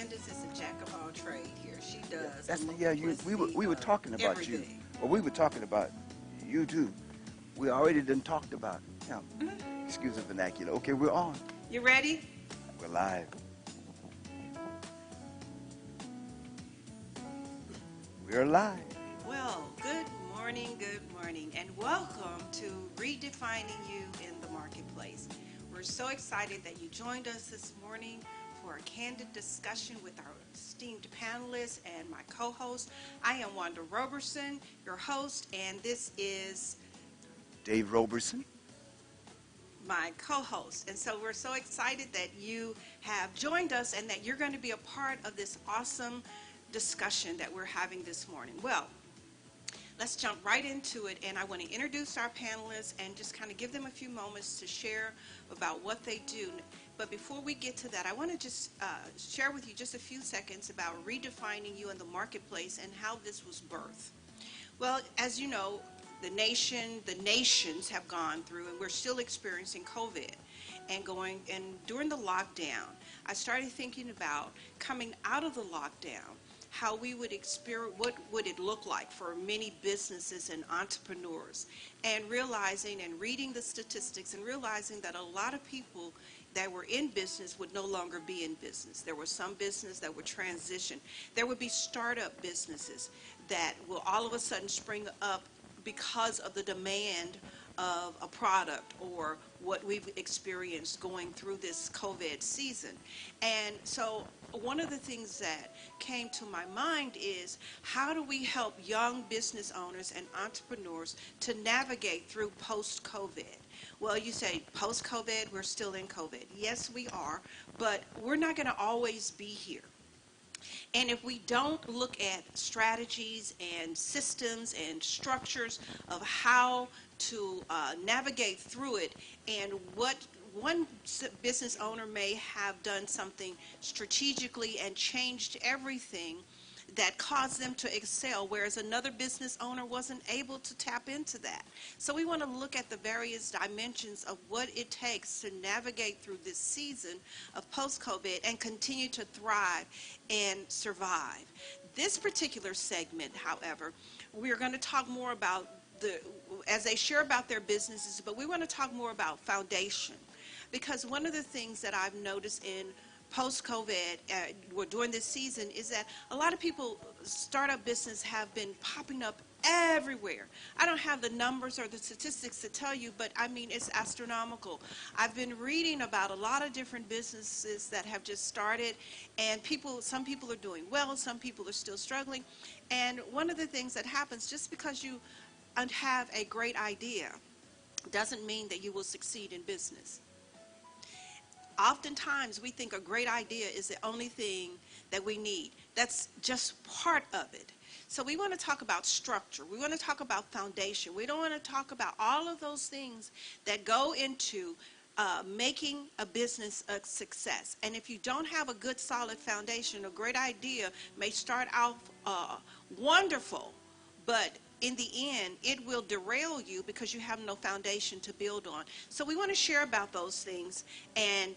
Candace is a jack of all trade here. She Yeah, does that's a yeah. We were multiplicity talking of about you, everything. or we were talking about you too. We already done talked about him. Excuse the vernacular. Okay, we're on. You ready? We're live. We're live. Well, good morning, and welcome to Redefining You in the Marketplace. We're so excited that you joined us this morning for a candid discussion with our esteemed panelists and my co-host. I am Wanda Roberson, your host, and this is Dave Roberson. my co-host. And so we're so excited that you have joined us and that you're going to be a part of this awesome discussion that we're having this morning. Well, let's jump right into it, and I want to introduce our panelists and just kind of give them a few moments to share about what they do. But before we get to that, I want to just share with you just a few seconds about redefining you in the marketplace and how this was birthed. Well, as you know, the nations have gone through, and we're still experiencing COVID and during the lockdown, I started thinking about coming out of the lockdown, how we would experience, what would it look like for many businesses and entrepreneurs, and realizing and reading the statistics and realizing that a lot of people that were in business would no longer be in business. There were some business that would transition. There would be startup businesses that will all of a sudden spring up because of the demand of a product or what we've experienced going through this COVID season. And so one of the things that came to my mind is, how do we help young business owners and entrepreneurs to navigate through post-COVID? Well, you say post-COVID, we're still in COVID. Yes, we are, but we're not going to always be here. And if we don't look at strategies and systems and structures of how to navigate through it, and what one business owner may have done something strategically and changed everything that caused them to excel, whereas another business owner wasn't able to tap into that. So we want to look at the various dimensions of what it takes to navigate through this season of post-COVID and continue to thrive and survive. This particular segment, however, we are going to talk more about as they share about their businesses, but we want to talk more about foundation. Because one of the things that I've noticed in post-COVID, during this season, is that a lot of people, startup business, have been popping up everywhere. I don't have the numbers or the statistics to tell you, but I mean, it's astronomical. I've been reading about a lot of different businesses that have just started, and some people are doing well, some people are still struggling. And one of the things that happens, just because you have a great idea doesn't mean that you will succeed in business. Oftentimes we think a great idea is the only thing that we need. That's just part of it. So we want to talk about structure. We want to talk about foundation. We don't want to talk about all of those things that go into making a business a success. And if you don't have a good solid foundation, a great idea may start out wonderful, but in the end, it will derail you because you have no foundation to build on. So we want to share about those things and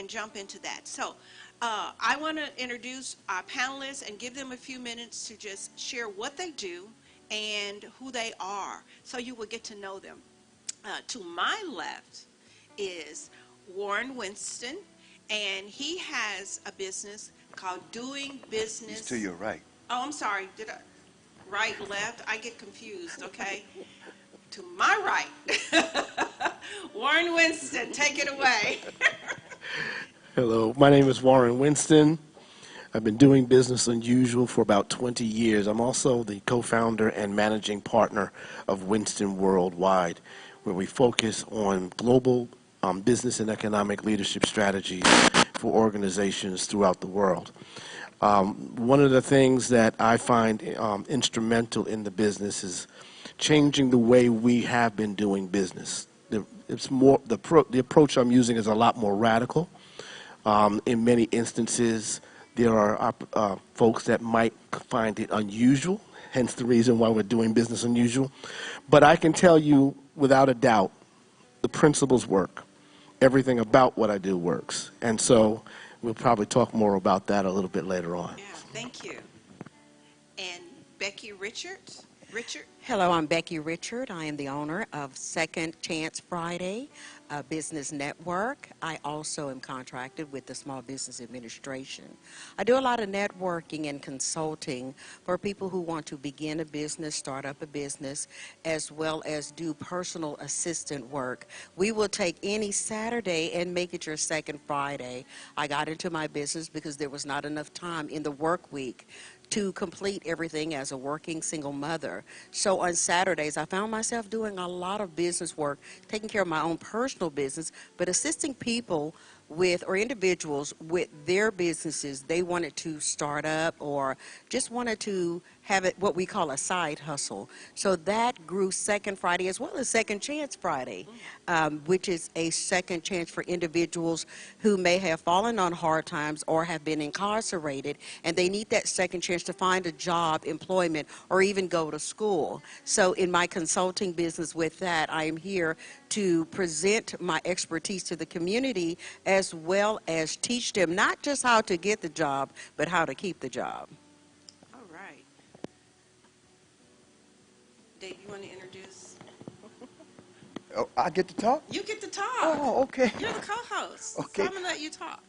jump into that. So I want to introduce our panelists and give them a few minutes to just share what they do and who they are, so you will get to know them. To my left is Warren Winston, and he has a business called Doing Business. He's to your right. Oh, I'm sorry. Did I? Right, left, I get confused, okay? To my right, Warren Winston, take it away. Hello, my name is Warren Winston. I've been doing Business Unusual for about 20 years. I'm also the co-founder and managing partner of Winston Worldwide, where we focus on global business and economic leadership strategies for organizations throughout the world. One of the things that I find instrumental in the business is changing the way we have been doing business. The approach I'm using is a lot more radical. In many instances, there are folks that might find it unusual, hence the reason why we're doing Business Unusual. But I can tell you without a doubt, the principles work. Everything about what I do works. And so we'll probably talk more about that a little bit later on. Yeah, thank you. And Becky Richards? Richard? Hello, I'm Becky Richard. I am the owner of Second Chance Friday Business Network. I also am contracted with the Small Business Administration. I do a lot of networking and consulting for people who want to begin a business, start up a business, as well as do personal assistant work. We will take any Saturday and make it your second Friday. I got into my business because there was not enough time in the work week to complete everything as a working single mother. So on Saturdays, I found myself doing a lot of business work, taking care of my own personal business, but assisting people with, or individuals with their businesses they wanted to start up or just wanted to have it what we call a side hustle. So that grew Second Friday as well as Second Chance Friday, which is a second chance for individuals who may have fallen on hard times or have been incarcerated, and they need that second chance to find a job, employment, or even go to school. So in my consulting business with that, I am here to present my expertise to the community as well as teach them not just how to get the job, but how to keep the job. All right. Dave, you want to introduce? Oh, I get to talk? You get to talk. Oh, okay. You're the co-host. Okay. So I'm going to let you talk.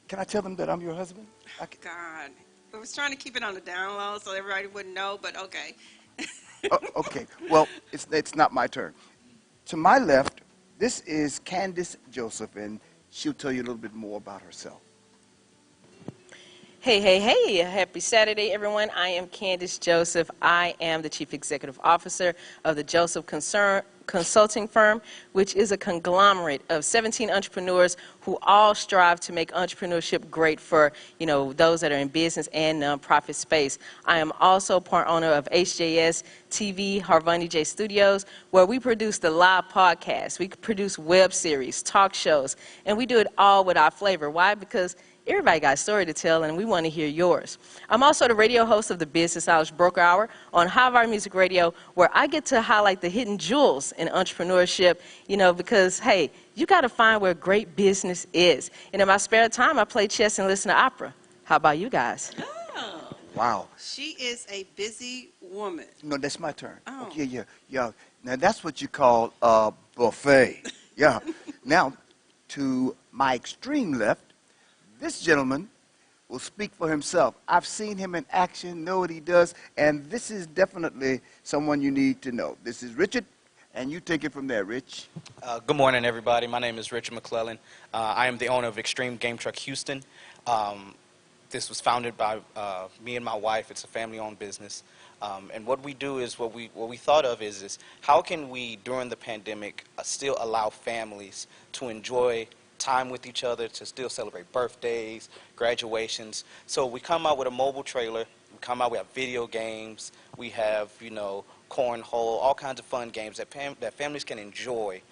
Can I tell them that I'm your husband? God. I was trying to keep it on the down low so everybody wouldn't know, but okay. Oh, okay. Well, it's not my turn. To my left, this is Candace Joseph, and she'll tell you a little bit more about herself. Hey, hey, hey. Happy Saturday, everyone. I am Candace Joseph. I am the Chief Executive Officer of the Joseph Consulting Firm, which is a conglomerate of 17 entrepreneurs who all strive to make entrepreneurship great for, those that are in business and nonprofit space. I am also part owner of HJS TV, Harvani J Studios, where we produce the live podcast. We produce web series, talk shows, and we do it all with our flavor. Why? Because everybody got a story to tell, and we want to hear yours. I'm also the radio host of the Business Hours Broker Hour on Highwire Music Radio, where I get to highlight the hidden jewels in entrepreneurship, because, hey, you got to find where great business is. And in my spare time, I play chess and listen to opera. How about you guys? Oh. Wow. She is a busy woman. No, that's my turn. Oh. Okay, yeah. Now, that's what you call a buffet. Yeah. Now, to my extreme left, this gentleman will speak for himself. I've seen him in action, know what he does, and this is definitely someone you need to know. This is Richard, and you take it from there, Rich. Good morning, everybody. My name is Richard McClellan. I am the owner of Extreme Game Truck Houston. This was founded by me and my wife. It's a family-owned business. And what we do is, what we thought of is how can we, during the pandemic, still allow families to enjoy time with each other, to still celebrate birthdays, graduations. So we come out with a mobile trailer. We have video games. We have, cornhole, all kinds of fun games that families can enjoy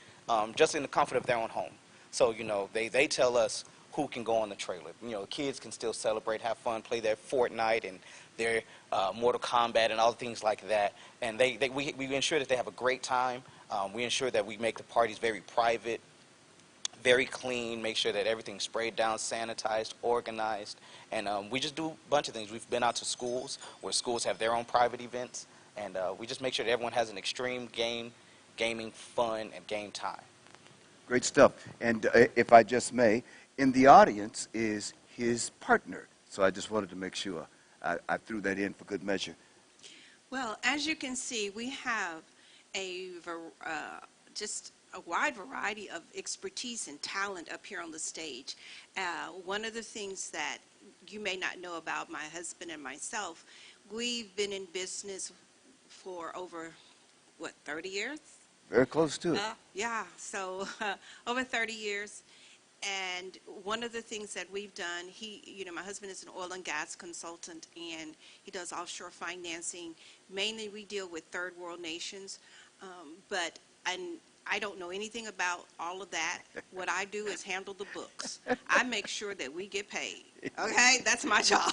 just in the comfort of their own home. So, they tell us who can go on the trailer. Kids can still celebrate, have fun, play their Fortnite and their Mortal Kombat and all things like that. And we ensure that they have a great time. We ensure that we make the parties very private, very clean, make sure that everything's sprayed down, sanitized, organized, and we just do a bunch of things. We've been out to schools where schools have their own private events, and we just make sure that everyone has an extreme gaming fun and game time. Great stuff. And if I just may, in the audience is his partner. So I just wanted to make sure I threw that in for good measure. Well, as you can see, we have just a wide variety of expertise and talent up here on the stage. One of the things that you may not know about my husband and myself, we've been in business for over, 30 years? Very close to it. Yeah, so over 30 years. And one of the things that we've done, my husband is an oil and gas consultant, and he does offshore financing. Mainly we deal with third world nations, but I don't know anything about all of that. What I do is handle the books. I make sure that we get paid. Okay, that's my job.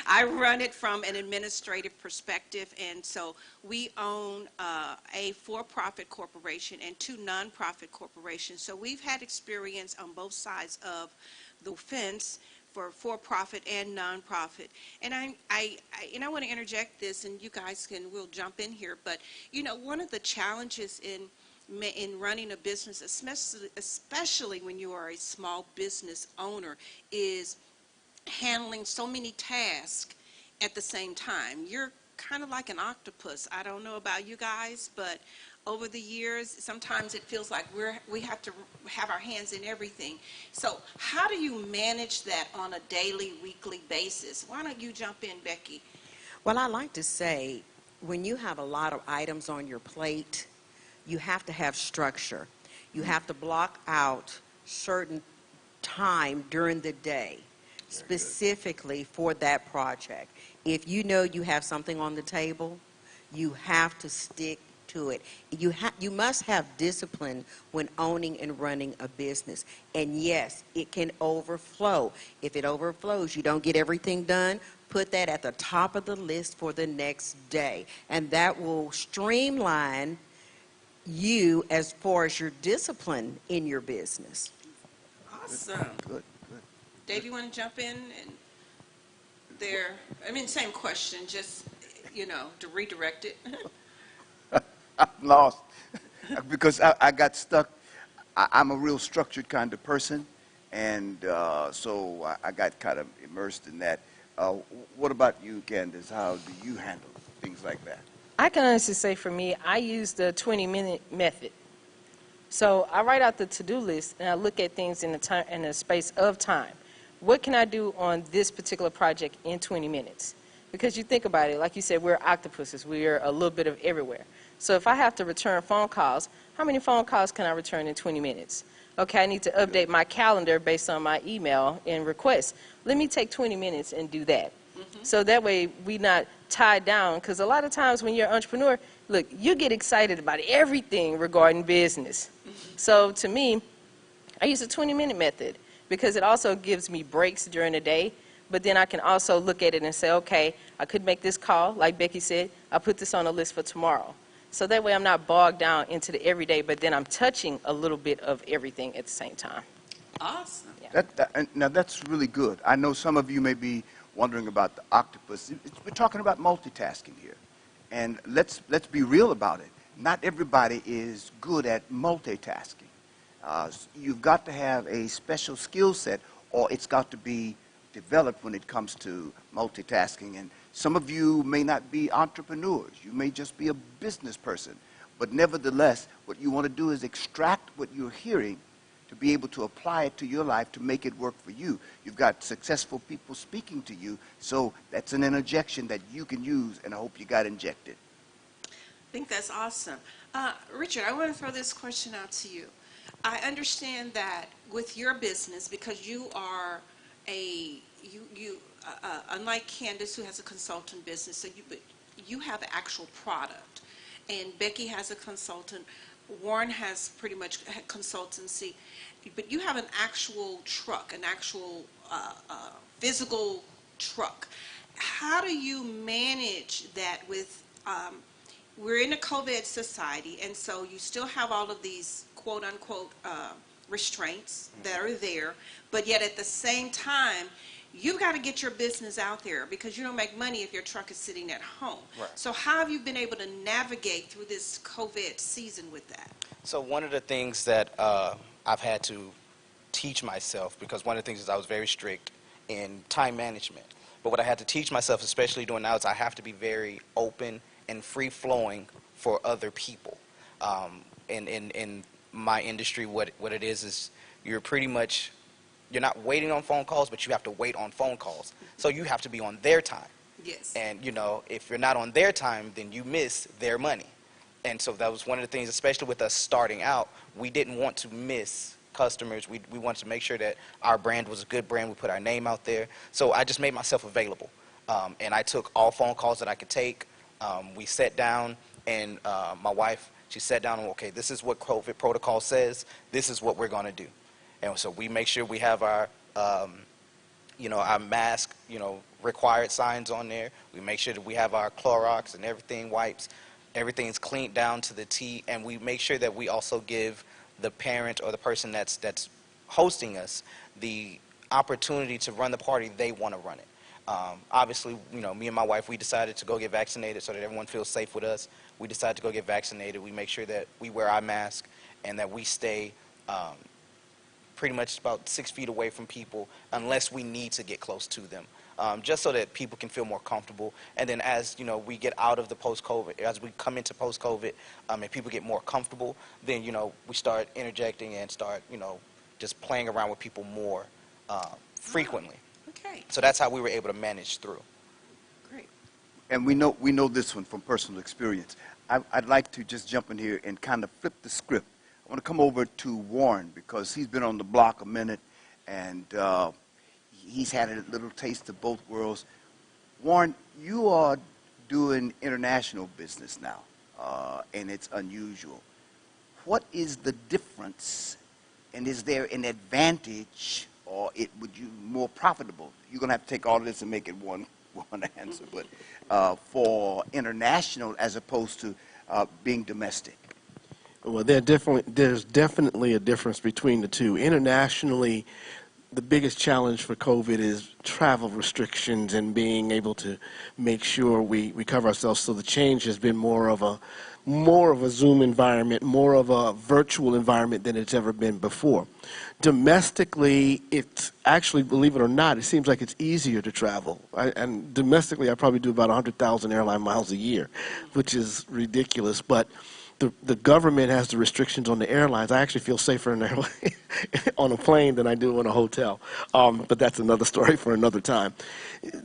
I run it from an administrative perspective, and so we own a for-profit corporation and two nonprofit corporations. So we've had experience on both sides of the fence for-profit and nonprofit. And I want to interject this, and you guys will jump in here. But one of the challenges in running a business, especially when you are a small business owner, is handling so many tasks at the same time. You're kind of like an octopus. I don't know about you guys, but over the years, sometimes it feels like we have to have our hands in everything. So how do you manage that on a daily, weekly basis? Why don't you jump in, Becky? Well, I like to say, when you have a lot of items on your plate, you have to have structure. You have to block out certain time during the day specifically for that project. If you know you have something on the table, you have to stick to it. You must have discipline when owning and running a business. And yes, it can overflow. If it overflows, you don't get everything done, put that at the top of the list for the next day. And that will streamline you as far as your discipline in your business. Awesome. Good. Dave, you want to jump in? And same question, just, to redirect it. I'm lost because I got stuck. I'm a real structured kind of person, and so I got kind of immersed in that. What about you, Candace? How do you handle things like that? I can honestly say for me, I use the 20-minute method. So I write out the to-do list and I look at things in the space of time. What can I do on this particular project in 20 minutes? Because you think about it, like you said, we're octopuses. We're a little bit of everywhere. So if I have to return phone calls, how many phone calls can I return in 20 minutes? Okay, I need to update my calendar based on my email and requests. Let me take 20 minutes and do that. So that way we're not tied down, because a lot of times when you're an entrepreneur, look, you get excited about everything regarding business. So to me, I use a 20-minute method because it also gives me breaks during the day, but then I can also look at it and say, okay, I could make this call, like Becky said, I'll put this on the list for tomorrow. So that way I'm not bogged down into the everyday, but then I'm touching a little bit of everything at the same time. Awesome. Yeah. Now that's really good. I know some of you may be wondering about the octopus. We're talking about multitasking here. And let's be real about it. Not everybody is good at multitasking. You've got to have a special skill set, or it's got to be developed when it comes to multitasking. And some of you may not be entrepreneurs. You may just be a business person. But nevertheless, what you want to do is extract what you're hearing to be able to apply it to your life to make it work for you. You've got successful people speaking to you, so that's an interjection that you can use, and I hope you got injected. I think that's awesome. Richard, I want to throw this question out to you. I understand that with your business, because you are unlike Candace, who has a consultant business, so you have an actual product, and Becky has a consultant. Warren has pretty much consultancy, but you have an actual truck, an actual physical truck. How do you manage that with, we're in a COVID society, and so you still have all of these quote-unquote restraints that are there, but yet at the same time, you've got to get your business out there because you don't make money if your truck is sitting at home. Right. So how have you been able to navigate through this COVID season with that? So one of the things that I've had to teach myself, because one of the things is I was very strict in time management. But what I had to teach myself, especially doing now, is I have to be very open and free-flowing for other people. In my industry, what it is you're pretty much, you're not waiting on phone calls, but you have to wait on phone calls. So you have to be on their time. Yes. And, if you're not on their time, then you miss their money. And so that was one of the things, especially with us starting out, we didn't want to miss customers. We wanted to make sure that our brand was a good brand. We put our name out there. So I just made myself available. And I took all phone calls that I could take. We sat down, and my wife, She sat down and, okay, this is what COVID protocol says. This is what we're going to do. And so we make sure we have our, our mask, required signs on there. We make sure that we have our Clorox and everything, wipes. Everything's cleaned down to the T, and we make sure that we also give the parent or the person that's hosting us the opportunity to run the party they want to run it. Obviously, me and my wife, we decided to go get vaccinated so that everyone feels safe with us. We decided to go get vaccinated. We make sure that we wear our mask and that we stay pretty much about 6 feet away from people unless we need to get close to them. Just so that people can feel more comfortable. And then as, we get out of the post-COVID, as we come into post-COVID, and people get more comfortable, then, we start interjecting and start, just playing around with people more frequently. Okay, So that's how we were able to manage through. great. And we know this one from personal experience. I'd like to just jump in here and kind of flip the script. I want to come over to Warren because he's been on the block a minute, and he's had a little taste of both worlds. Warren, you are doing international business now, and it's unusual. What is the difference, and is there an advantage, or would you more profitable? You're going to have to take all of this and make it one answer, but for international as opposed to being domestic. Well, there's definitely a difference between the two. Internationally, the biggest challenge for COVID is travel restrictions and being able to make sure we cover ourselves. So the change has been more of a Zoom environment, more of a virtual environment than it's ever been before. Domestically, it's actually, believe it or not, it seems like it's easier to travel. And domestically, I probably do about 100,000 airline miles a year, which is ridiculous. But the government has the restrictions on the airlines. I actually feel safer in an airline on a plane than I do in a hotel. But that's another story for another time.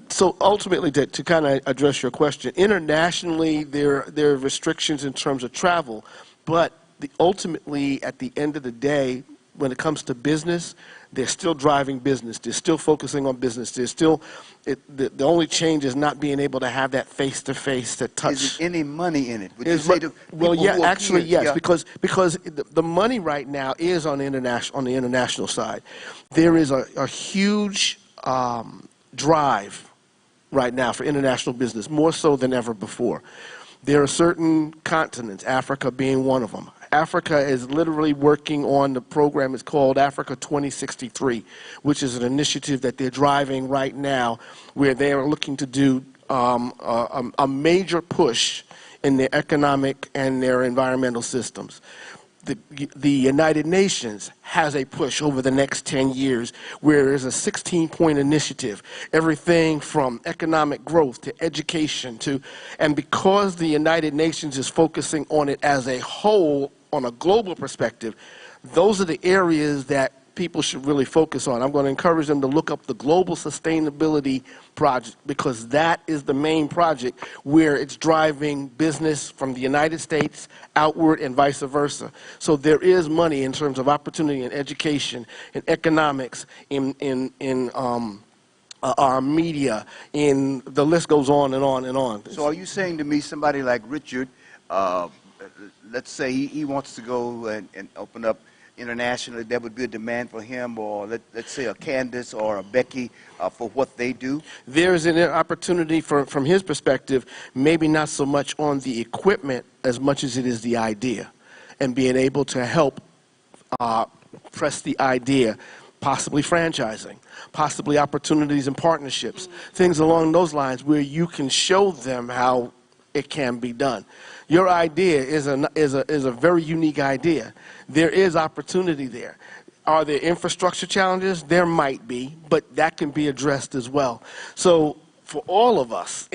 So ultimately, to kind of address your question, internationally there are restrictions in terms of travel, but ultimately at the end of the day, when it comes to business, they're still driving business. They're still focusing on business. They're still, the only change is not being able to have that face-to-face, that touch. Is there any money in it? Would you say to Well, people yeah, who are actually, peers? yes, Yeah. because the money right now is on the international side. There is a huge drive right now for international business, more so than ever before. There are certain continents, Africa being one of them. Africa is literally working on the program. It's called Africa 2063, which is an initiative that they're driving right now where they are looking to do a major push in their economic and their environmental systems. The United Nations has a push over the next 10 years where there's a 16-point initiative, everything from economic growth to education and because the United Nations is focusing on it as a whole on a global perspective, those are the areas that people should really focus on. I'm going to encourage them to look up the Global Sustainability Project because that is the main project where it's driving business from the United States outward and vice versa. So there is money in terms of opportunity in education, in economics, in our media, in the list goes on and on and on. So are you saying to me somebody like Richard, let's say he wants to go and open up internationally, there would be a demand for him, or let's say a Candace or a Becky for what they do? There's an opportunity from his perspective, maybe not so much on the equipment as much as it is the idea, and being able to help press the idea, possibly franchising, possibly opportunities and partnerships, things along those lines where you can show them how it can be done. Your idea is a very unique idea. There is opportunity there. Are there infrastructure challenges? There might be, but that can be addressed as well. So for all of us,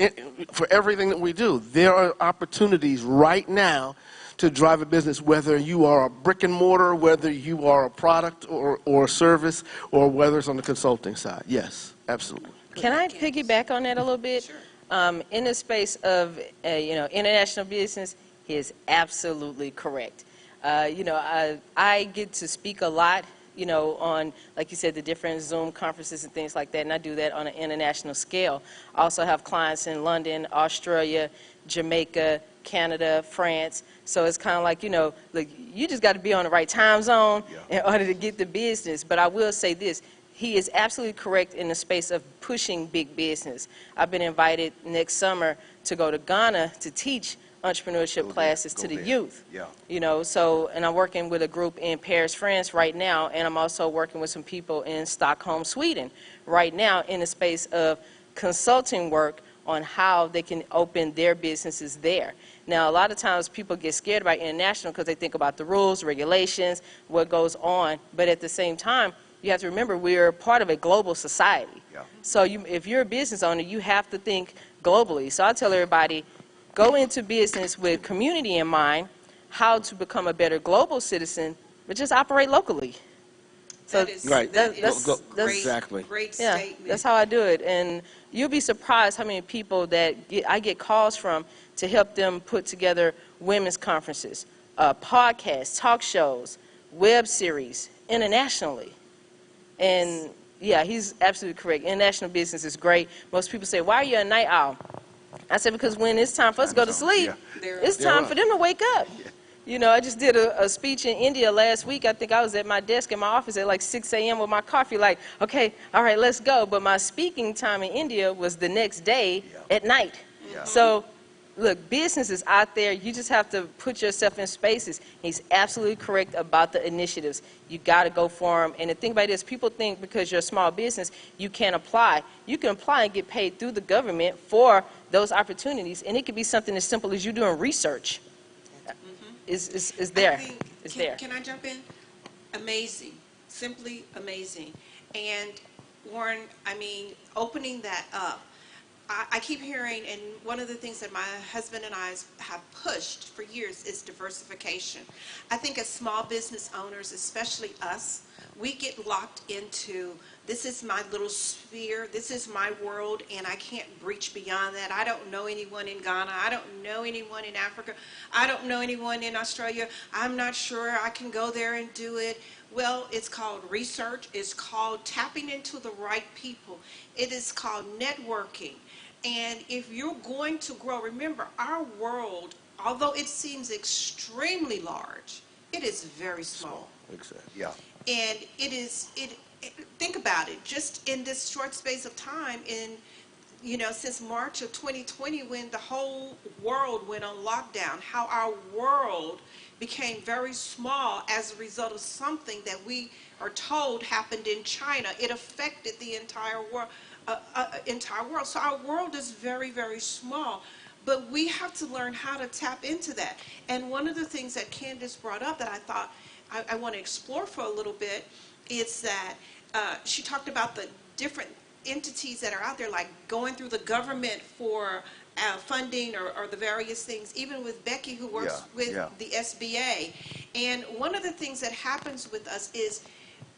for everything that we do, there are opportunities right now to drive a business, whether you are a brick and mortar, whether you are a product or service, or whether it's on the consulting side. Yes, absolutely. Can I piggyback on that a little bit? Sure. In the space of international business, he is absolutely correct. I get to speak a lot you know, on, like you said, the different Zoom conferences and things like that, and I do that on an international scale. I also have clients in London, Australia, Jamaica, Canada, France. So it's kind of like, you know, like, you just got to be on the right time zone in order to get the business. But I will say this. He is absolutely correct in the space of pushing big business. I've been invited next summer to go to Ghana to teach entrepreneurship classes to the youth. Yeah. You know, so, and I'm working with a group in Paris, France right now, and I'm also working with some people in Stockholm, Sweden right now in the space of consulting work on how they can open their businesses there. Now, a lot of times people get scared about international because they think about the rules, regulations, what goes on, but at the same time, you have to remember we're part of a global society. Yeah. So if you're a business owner, you have to think globally. So I tell everybody, go into business with community in mind, how to become a better global citizen, but just operate locally. So That is, Right. that That's- is that's- great, Exactly. great yeah, statement. that's how I do it. And you'll be surprised how many people that I get calls from to help them put together women's conferences, podcasts, talk shows, web series, internationally. And yeah, he's absolutely correct. International business is great. Most people say, why are you a night owl? I said, because when it's time for us to go to sleep, They're- it's They're time up. for them to wake up. You know, I just did a speech in India last week. I think I was at my desk in my office at like 6 a.m. with my coffee, like, okay, all right, let's go. But my speaking time in India was the next day at night. Yeah. So, look, business is out there. You just have to put yourself in spaces. He's absolutely correct about the initiatives. You got to go for them. And the thing about it is, people think because you're a small business, you can't apply. You can apply and get paid through the government for those opportunities. And it could be something as simple as you doing research. Is there. I think, It's can, there. Can I jump in? Amazing, simply amazing. And Warren, I mean, opening that up, I keep hearing, and one of the things that my husband and I have pushed for years is diversification. I think as small business owners, especially us, we get locked into, this is my little sphere, this is my world, and I can't reach beyond that. I don't know anyone in Ghana. I don't know anyone in Africa. I don't know anyone in Australia. I'm not sure I can go there and do it. Well, it's called research. It's called tapping into the right people. It is called networking. And if you're going to grow, remember, our world, although it seems extremely large, it is very small. Exactly. Yeah. And think about it, just in this short space of time, since March of 2020, when the whole world went on lockdown, how our world became very small as a result of something that we are told happened in China. It affected the entire world. So our world is very, very small. But we have to learn how to tap into that. And one of the things that Candace brought up that I thought I want to explore for a little bit is that she talked about the different entities that are out there, like going through the government for funding or the various things, even with Becky, who works with the SBA. And one of the things that happens with us is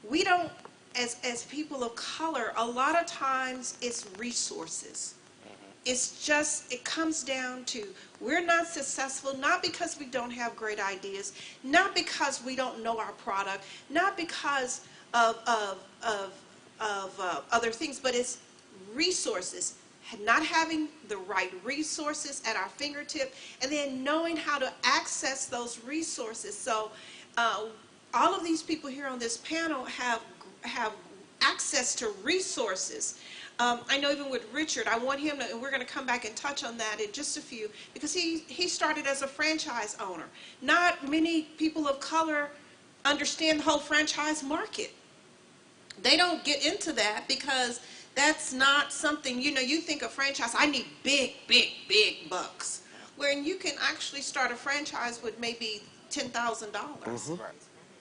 we don't, as people of color, a lot of times it's resources. It's just, it comes down to, we're not successful, not because we don't have great ideas, not because we don't know our product, not because of other things, but it's resources. Not having the right resources at our fingertip, and then knowing how to access those resources. So all of these people here on this panel have access to resources. I know even with Richard, I want him to, and we're going to come back and touch on that in just a few, because he started as a franchise owner. Not many people of color understand the whole franchise market. They don't get into that because that's not something, you think of franchise, I need big, big, big bucks. When you can actually start a franchise with maybe $10,000.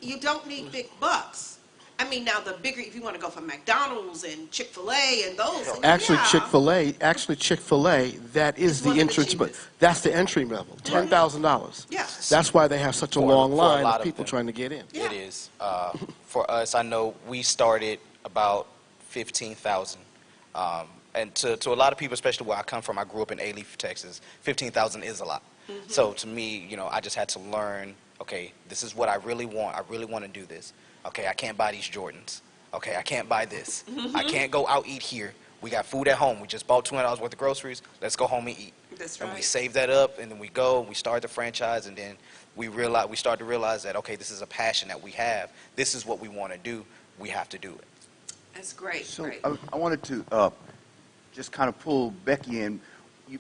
You don't need big bucks. I mean, now the bigger, if you want to go for McDonald's and Chick-fil-A and those. Actually, yeah. Chick-fil-A, that is It's the one of the entrance, but cheapest. that's the entry level, $10,000. Yeah. That's why they have such a For- long for a line lot of of people them. trying to get in. Yeah. It is. For us, I know we started about 15,000. And to a lot of people, especially where I come from, I grew up in Alief, Texas, 15,000 is a lot. So to me, I just had to learn, okay, this is what I really want. I really want to do this. Okay, I can't buy these Jordans. Okay, I can't buy this. I can't go out eat here. We got food at home. We just bought $200 worth of groceries. Let's go home and eat. That's And we right. save that up, and then we go, and we start the franchise, and then we start to realize that, okay, this is a passion that we have. This is what we want to do. We have to do it. That's great. So Great. I wanted to just kind of pull Becky in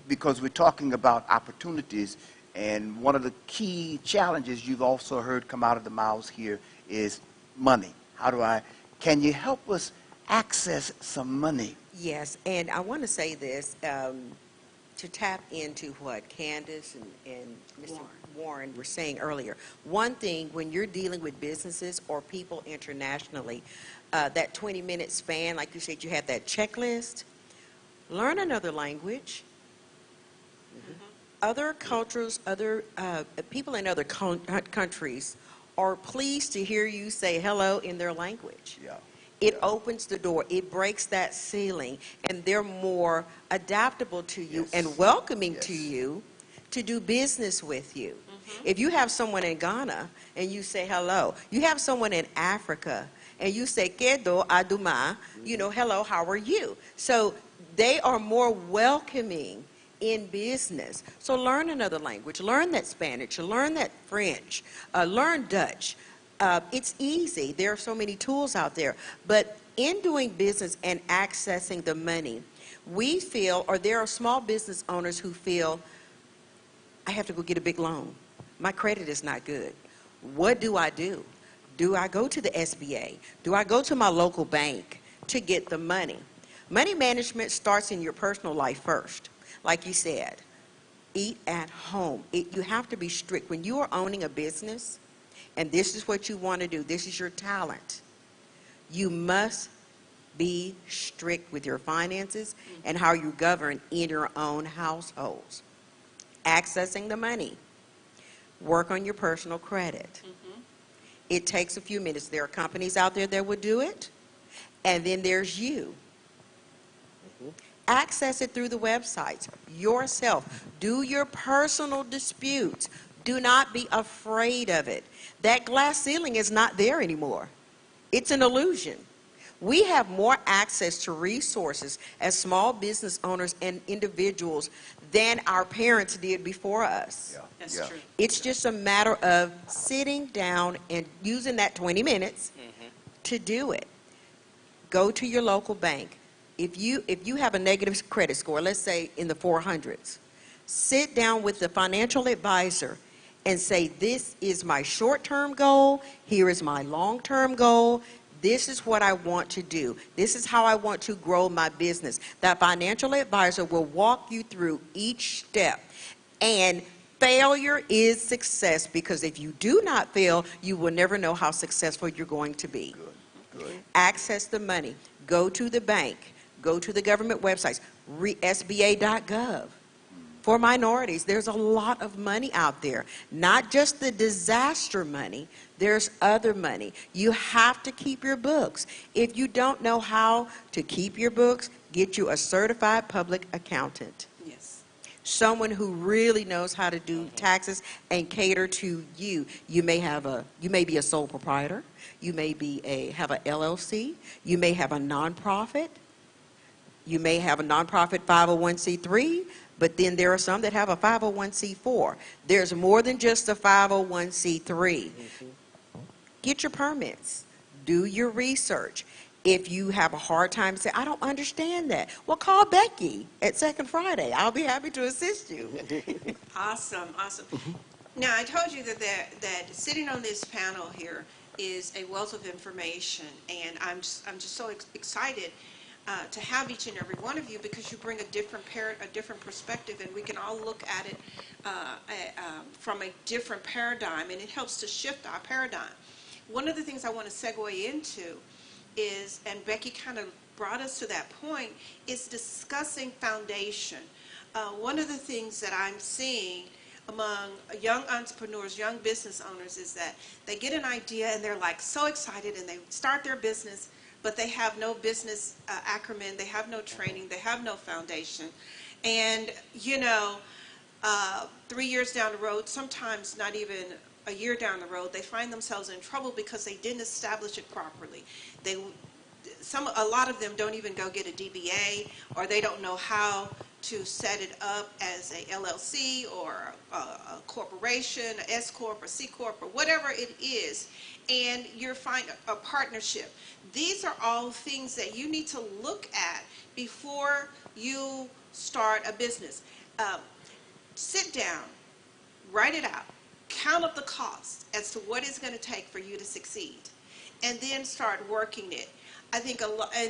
because we're talking about opportunities, and one of the key challenges you've also heard come out of the mouths here is money. Can you help us access some money? Yes, and I want to say this, to tap into what Candace and Mr. Warren were saying earlier. One thing, when you're dealing with businesses or people internationally, that 20-minute span, like you said, you have that checklist, learn another language. Other cultures, other people in other countries are pleased to hear you say hello in their language. Yeah. It opens the door. It breaks that ceiling, and they're more adaptable to you Yes. and welcoming Yes. to you to do business with you. If you have someone in Ghana and you say hello, you have someone in Africa and you say "Kedo aduma," hello, how are you? So they are more welcoming in business. So learn another language, learn that Spanish, learn that French, learn Dutch. It's easy. There are so many tools out there. But in doing business and accessing the money, we feel, or there are small business owners who feel, I have to go get a big loan. My credit is not good. What do I do? Do I go to the SBA? Do I go to my local bank to get the money? Money management starts in your personal life first. Like you said, eat at home. You have to be strict. When you are owning a business, and this is what you want to do, this is your talent, you must be strict with your finances and how you govern in your own households. Accessing the money. Work on your personal credit. It takes a few minutes. There are companies out there that would do it, and then there's you. Access it through the websites yourself. Do your personal disputes. Do not be afraid of it. That glass ceiling is not there anymore. It's an illusion. We have more access to resources as small business owners and individuals than our parents did before us. Yeah. That's yeah. true. It's just a matter of sitting down and using that 20 minutes to do it. Go to your local bank. If you have a negative credit score, let's say in the 400s, sit down with the financial advisor and say, this is my short-term goal, here is my long-term goal, this is what I want to do, this is how I want to grow my business. That financial advisor will walk you through each step. And failure is success, because if you do not fail, you will never know how successful you're going to be. Good. Access the money. Go to the bank. Go to the government websites. SBA.gov. For minorities, there's a lot of money out there. Not just the disaster money. There's other money. You have to keep your books. If you don't know how to keep your books, get you a certified public accountant. Yes. Someone who really knows how to do taxes and cater to you. You may be a sole proprietor. You may have a LLC. You may have a nonprofit. You may have a nonprofit 501c3, but then there are some that have a 501c4. There's more than just a 501c3. Get your permits. Do your research. If you have a hard time saying, I don't understand that, well, call Becky at Second Friday. I'll be happy to assist you. Awesome, awesome. Now, I told you that sitting on this panel here is a wealth of information, and I'm just so excited to have each and every one of you, because you bring a different perspective, and we can all look at it from a different paradigm, and it helps to shift our paradigm. One of the things I want to segue into is, and Becky kind of brought us to that point, is discussing foundation. One of the things that I'm seeing among young entrepreneurs, young business owners, is that they get an idea and they're like so excited and they start their business, but they have no business acumen, they have no training, they have no foundation. And, 3 years down the road, sometimes not even a year down the road, they find themselves in trouble because they didn't establish it properly. A lot of them don't even go get a DBA, or they don't know how to set it up as a LLC or a corporation, a S Corp or C Corp or whatever it is, and you're finding a partnership. These are all things that you need to look at before you start a business. Sit down, write it out, count up the costs as to what it's going to take for you to succeed, and then start working it. I think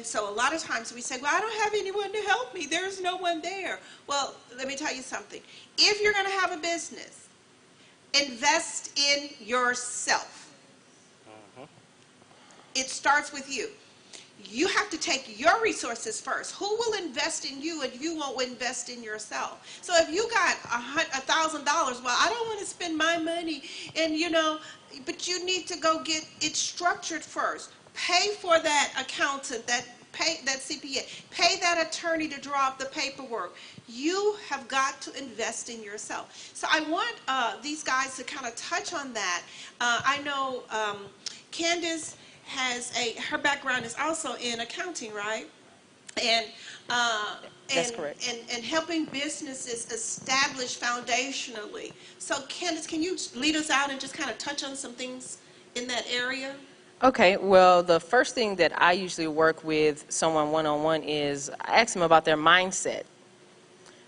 so a lot of times we say, well, I don't have anyone to help me. There's no one there. Well, let me tell you something. If you're going to have a business, invest in yourself. It starts with you. You have to take your resources first. Who will invest in you if you won't invest in yourself? So if you got $1,000, well, I don't want to spend my money, and but you need to go get it structured first. Pay for that accountant, that CPA, pay that attorney to draw up the paperwork. You have got to invest in yourself. So I want these guys to kind of touch on that. I know Candace her background is also in accounting, right? And That's correct. And helping businesses establish foundationally. So Candace, can you lead us out and just kind of touch on some things in that area? Okay, well, the first thing that I usually work with someone one-on-one is I ask them about their mindset.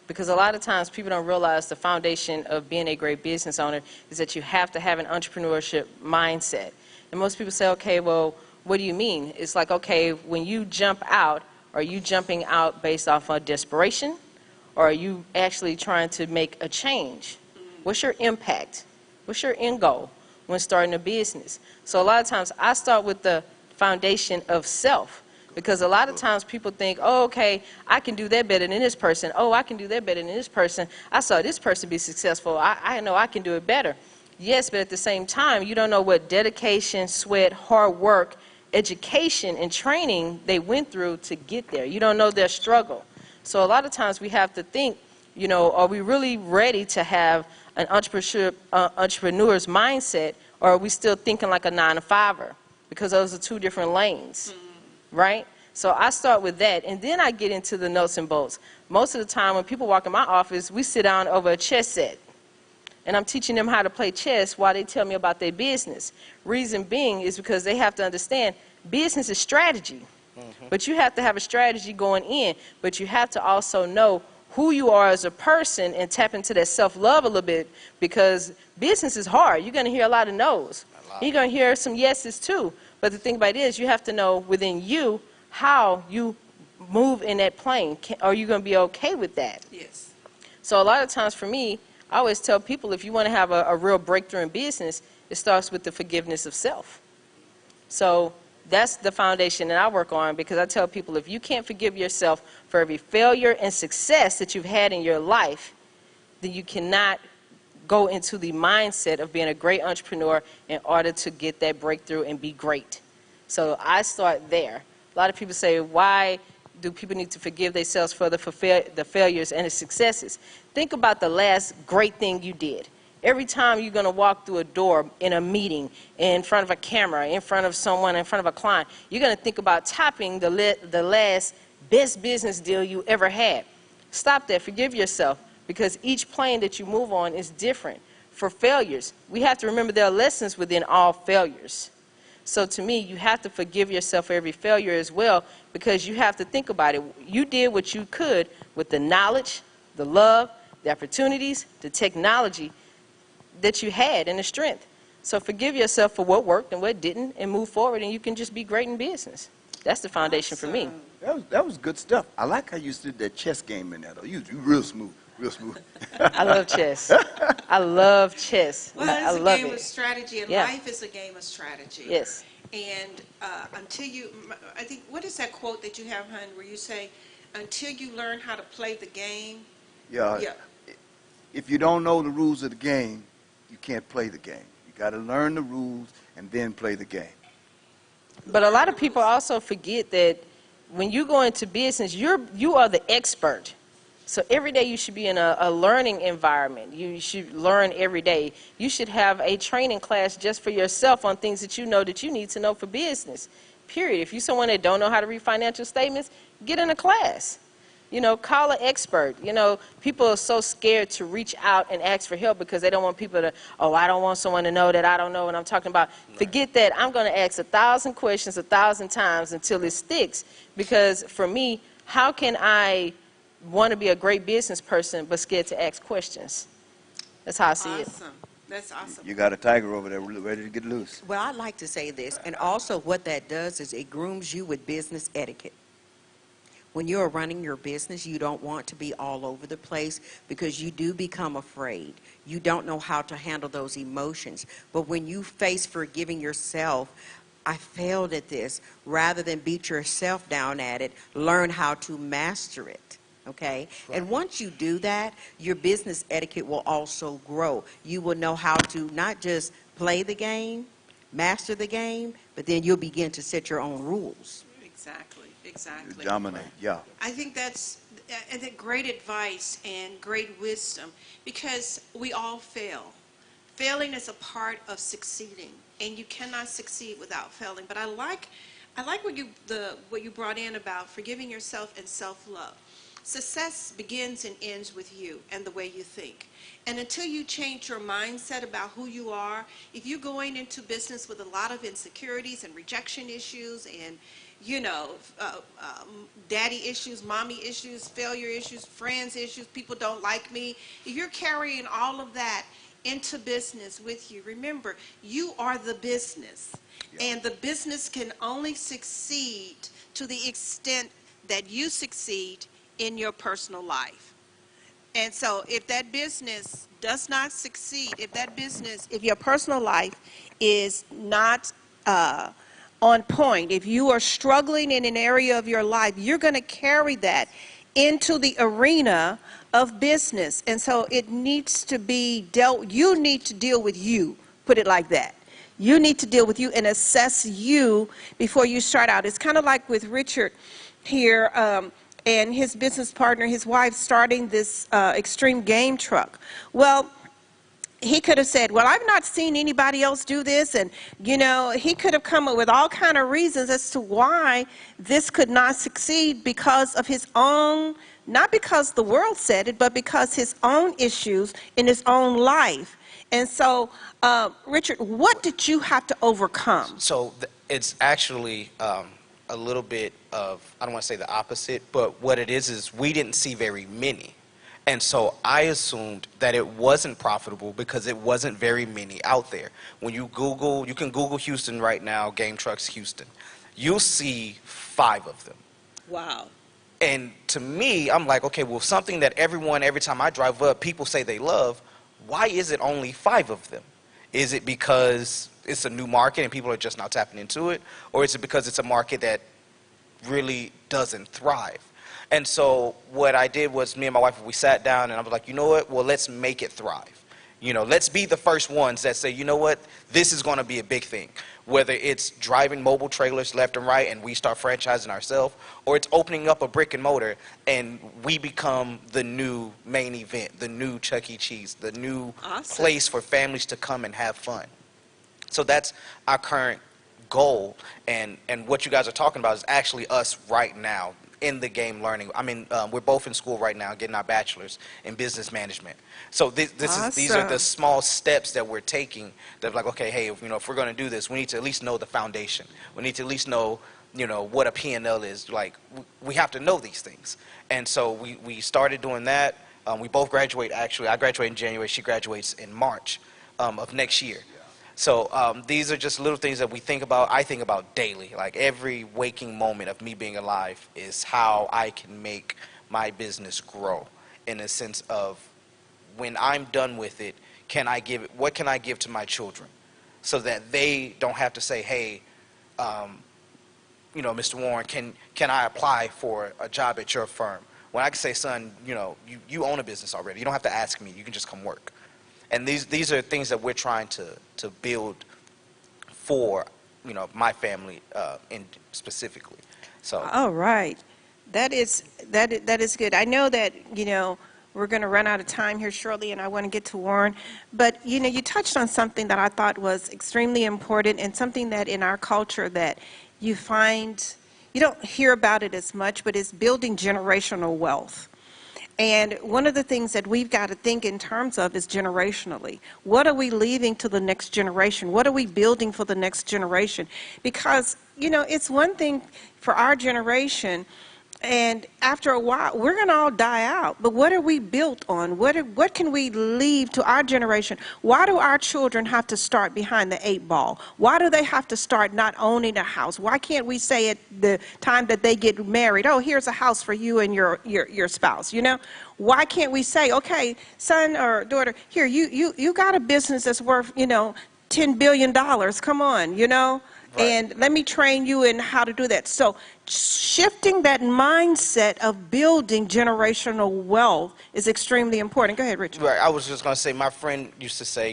Because a lot of times people don't realize the foundation of being a great business owner is that you have to have an entrepreneurship mindset. And most people say, okay, well, what do you mean? It's like, okay, when you jump out, are you jumping out based off of desperation? Or are you actually trying to make a change? What's your impact? What's your end goal when starting a business? So a lot of times I start with the foundation of self, because a lot of times people think, oh, okay, I can do that better than this person. Oh, I can do that better than this person. I saw this person be successful. I know I can do it better. Yes, but at the same time, you don't know what dedication, sweat, hard work, education, and training they went through to get there. You don't know their struggle. So a lot of times we have to think, are we really ready to have an entrepreneur's mindset, or are we still thinking like a 9-to-5er? Because those are two different lanes, right? So I start with that, and then I get into the nuts and bolts. Most of the time when people walk in my office, we sit down over a chess set, and I'm teaching them how to play chess while they tell me about their business. Reason being is because they have to understand business is strategy. But you have to have a strategy going in, but you have to also know who you are as a person and tap into that self-love a little bit, because business is hard. You're going to hear a lot of no's. You're going to hear some yeses too. But the thing about it is you have to know within you how you move in that plane. Are you going to be okay with that? Yes. So a lot of times for me, I always tell people if you want to have a real breakthrough in business, it starts with the forgiveness of self. So that's the foundation that I work on, because I tell people if you can't forgive yourself for every failure and success that you've had in your life, then you cannot go into the mindset of being a great entrepreneur in order to get that breakthrough and be great. So I start there. A lot of people say, why do people need to forgive themselves for the failures and the successes? Think about the last great thing you did. Every time you're going to walk through a door in a meeting, in front of a camera, in front of someone, in front of a client, you're going to think about topping the last best business deal you ever had. Stop that. Forgive yourself, because each plane that you move on is different. For failures, we have to remember there are lessons within all failures. So to me, you have to forgive yourself for every failure as well, because you have to think about it. You did what you could with the knowledge, the love, the opportunities, the technology that you had, and the strength. So forgive yourself for what worked and what didn't, and move forward, and you can just be great in business. That's the foundation for me. That was good stuff. I like how you did that chess game in there, though. You real smooth, real smooth. I love chess. I love chess. Well, I it's a love game it. of strategy, and Yeah. life is a game of strategy. Yes. And until you, I think, what is that quote that you have, hon, where you say, until you learn how to play the game? Yeah. Yeah. If you don't know the rules of the game, you can't play the game. You got to learn the rules and then play the game. But a lot of people also forget that when you go into business, you are the expert. So every day you should be in a learning environment. You should learn every day. You should have a training class just for yourself on things that you know that you need to know for business, period. If you're someone that don't know how to read financial statements, get in a class. You know, call an expert. You know, people are so scared to reach out and ask for help because they don't want people to, oh, I don't want someone to know that I don't know what I'm talking about. Forget that. I'm going to ask 1,000 questions 1,000 times until it sticks. Because for me, how can I want to be a great business person but scared to ask questions? That's how I see it. Awesome. That's awesome. You got a tiger over there ready to get loose. Well, I'd like to say this, and also what that does is it grooms you with business etiquette. When you're running your business, you don't want to be all over the place because you do become afraid. You don't know how to handle those emotions. But when you face forgiving yourself, I failed at this, rather than beat yourself down at it, learn how to master it. Okay? Right. And once you do that, your business etiquette will also grow. You will know how to not just play the game, master the game, but then you'll begin to set your own rules. Exactly. Exactly. Dominate, yeah. I think that's great advice and great wisdom because we all fail. Failing is a part of succeeding, and you cannot succeed without failing. But I like what you brought in about forgiving yourself and self-love. Success begins and ends with you and the way you think. And until you change your mindset about who you are, if you're going into business with a lot of insecurities and rejection issues and daddy issues, mommy issues, failure issues, friends issues, people don't like me. If you're carrying all of that into business with you, remember, you are the business. And the business can only succeed to the extent that you succeed in your personal life. And so if that business does not succeed, if your personal life is not on point, if you are struggling in an area of your life, you're going to carry that into the arena of business. And so it needs to be you need to deal with you, put it like that. You need to deal with you and assess you before you start out. It's kind of like with Richard here and his business partner, his wife, starting this extreme game truck. Well, he could have said, well, I've not seen anybody else do this. And, he could have come up with all kind of reasons as to why this could not succeed because of his own, not because the world said it, but because his own issues in his own life. And so, Richard, what did you have to overcome? So it's actually a little bit of, I don't want to say the opposite, but what it is we didn't see very many. And so I assumed that it wasn't profitable because it wasn't very many out there. When you can Google Houston right now, Game Trucks Houston. You'll see 5 of them. Wow. And to me, I'm like, okay, well, something that every time I drive up, people say they love, why is it only 5 of them? Is it because it's a new market and people are just now tapping into it? Or is it because it's a market that really doesn't thrive? And so what I did was me and my wife, we sat down and I was like, you know what? Well, let's make it thrive. Let's be the first ones that say, you know what? This is going to be a big thing. Whether it's driving mobile trailers left and right and we start franchising ourselves, or it's opening up a brick and mortar and we become the new main event, the new Chuck E. Cheese, the new place for families to come and have fun. So that's our current goal. And what you guys are talking about is actually us right now in the game learning. I mean, we're both in school right now getting our bachelor's in business management. So these are the small steps that we're taking that like, okay, hey, if we're going to do this, we need to at least know the foundation. We need to at least know, what a P&L is. Like, we have to know these things. And so we started doing that. We both graduate, actually. I graduate in January. She graduates in March of next year. So these are just little things that I think about daily. Like every waking moment of me being alive is how I can make my business grow in a sense of when I'm done with it, what can I give to my children so that they don't have to say, hey, Mr. Warren, can I apply for a job at your firm? When I can say, son, you own a business already. You don't have to ask me. You can just come work. And these are things that we're trying to build for, my family specifically. So. All right. That is good. I know that, we're going to run out of time here shortly, and I want to get to Warren. But, you touched on something that I thought was extremely important, and something that in our culture that you find, you don't hear about it as much, but it's building generational wealth. And one of the things that we've got to think in terms of is generationally. What are we leaving to the next generation? What are we building for the next generation? Because, it's one thing for our generation, and after a while, we're going to all die out. But what are we built on? What can we leave to our generation? Why do our children have to start behind the 8 ball? Why do they have to start not owning a house? Why can't we say at the time that they get married, oh, here's a house for you and your spouse, Why can't we say, okay, son or daughter, here, you got a business that's worth, $10 billion. Come on, Right. And let me train you in how to do that. So shifting that mindset of building generational wealth is extremely important. Go ahead, Richard. Right. I was just going to say, my friend used to say,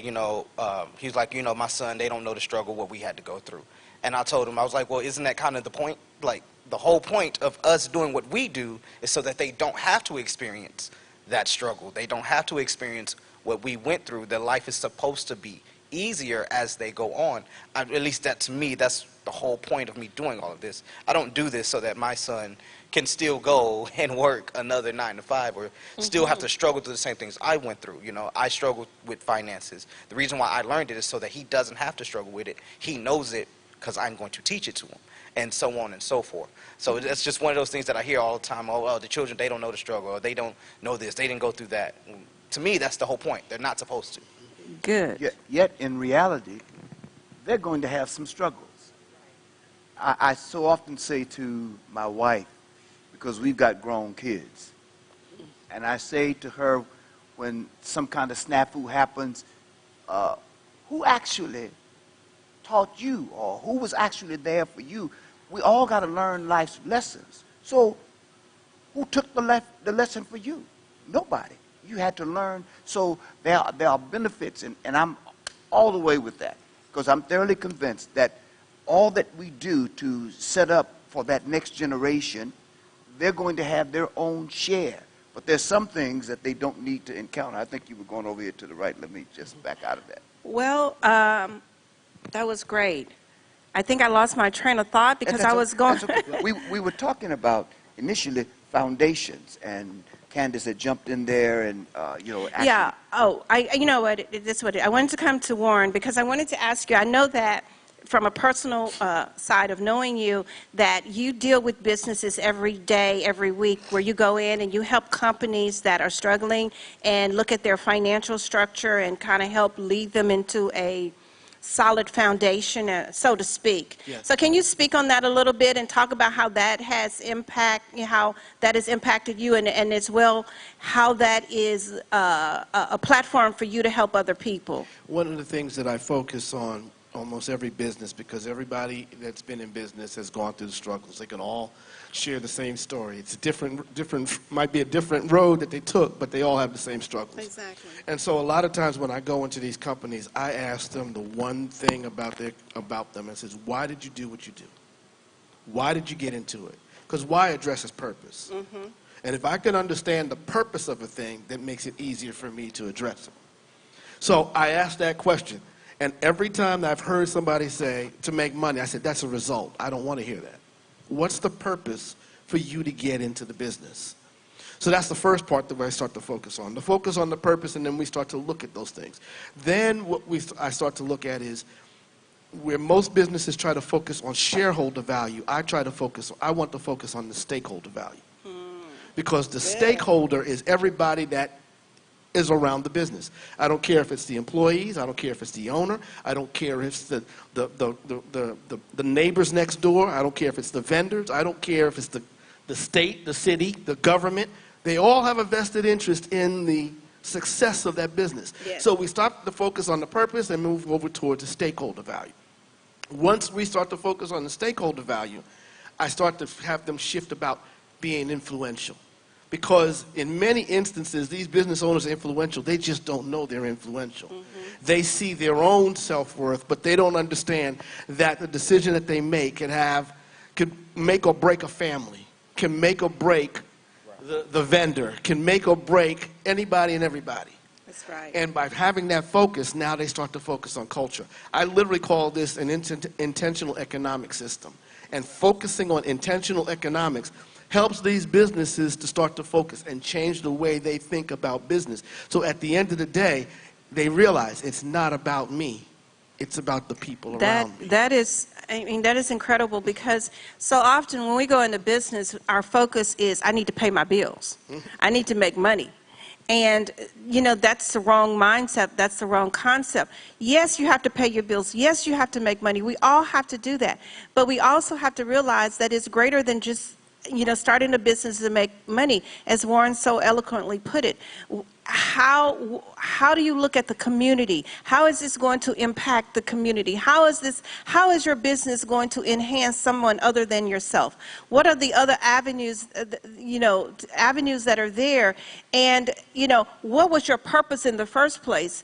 he's like, my son, they don't know the struggle, what we had to go through. And I told him, I was like, well, isn't that kind of the point? Like, the whole point of us doing what we do is so that they don't have to experience that struggle. They don't have to experience what we went through. Their life is supposed to be easier as they go on. At least that, to me, that's the whole point of me doing all of this. I don't do this so that my son can still go and work another 9 to 5 or still have to struggle through the same things I went through. I struggled with finances. The reason why I learned it is so that he doesn't have to struggle with it. He knows it because I'm going to teach it to him, and so on and so forth. So it's just one of those things that I hear all the time. Oh, well, the children, they don't know the struggle, or they don't know this, they didn't go through that. To me, that's the whole point. They're not supposed to. Good. Yet in reality, they're going to have some struggles. I so often say to my wife, because we've got grown kids, and I say to her when some kind of snafu happens, who actually taught you, or who was actually there for you? We all got to learn life's lessons. So who took the lesson for you? Nobody. You had to learn. So there are benefits, and I'm all the way with that, because I'm thoroughly convinced that all that we do to set up for that next generation, they're going to have their own share. But there's some things that they don't need to encounter. I think you were going over here to the right. Let me just back out of that. Well, that was great. I think I lost my train of thought because I was going. Okay. We were talking about initially foundations, and Candace had jumped in there, and actually. Yeah. Oh, you know what? This is what I wanted to come to Warren because I wanted to ask you. I know that from a personal side of knowing you, that you deal with businesses every day, every week, where you go in and you help companies that are struggling and look at their financial structure and kind of help lead them into a solid foundation, so to speak. Yes. So can you speak on that a little bit and talk about how that has how that has impacted you, and as well how that is a platform for you to help other people? One of the things that I focus on almost every business, because everybody that's been in business has gone through the struggles. They can all share the same story. It's might be a different road that they took, but they all have the same struggles. Exactly. And so a lot of times when I go into these companies, I ask them the one thing about them. and says, why did you do what you do? Why did you get into it? Because why addresses purpose. Mm-hmm. And if I can understand the purpose of a thing, that makes it easier for me to address it. So I ask that question. And every time I've heard somebody say, to make money, I said, that's a result. I don't want to hear that. What's the purpose for you to get into the business? So that's the first part that I start to focus on. The focus on the purpose, and then we start to look at those things. Then what I start to look at is where most businesses try to focus on shareholder value, I want to focus on the stakeholder value. Because the stakeholder is everybody that is around the business. I don't care if it's the employees, I don't care if it's the owner, I don't care if it's the neighbors next door, I don't care if it's the vendors, I don't care if it's the state, the city, the government. They all have a vested interest in the success of that business. Yes. So we start to focus on the purpose and move over towards the stakeholder value. Once we start to focus on the stakeholder value, I start to have them shift about being influential. Because in many instances, these business owners are influential. They just don't know they're influential. Mm-hmm. They see their own self-worth, but they don't understand that the decision that they make could make or break a family, can make or break the vendor, can make or break anybody and everybody. That's right. And by having that focus, now they start to focus on culture. I literally call this an intentional economic system. And focusing on intentional economics helps these businesses to start to focus and change the way they think about business. So at the end of the day, they realize it's not about me. It's about the people around me. That is incredible, because so often when we go into business, our focus is, I need to pay my bills. I need to make money. And, that's the wrong mindset. That's the wrong concept. Yes, you have to pay your bills. Yes, you have to make money. We all have to do that. But we also have to realize that it's greater than just, starting a business to make money. As Warren so eloquently put it, how do you look at the community? How is this going to impact the community? How is your business going to enhance someone other than yourself? What are the other avenues, avenues that are there? And, what was your purpose in the first place?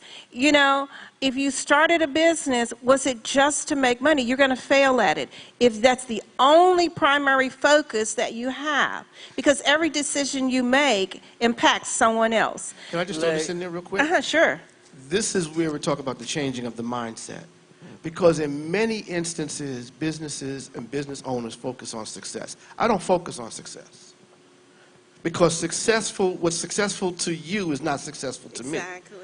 If you started a business, was it just to make money? You're going to fail at it if that's the only primary focus that you have, because every decision you make impacts someone else. Can I just throw this in there real quick? Sure. This is where we're talking about the changing of the mindset. Because in many instances, businesses and business owners focus on success. I don't focus on success. Because what's successful to you is not successful to me. Exactly.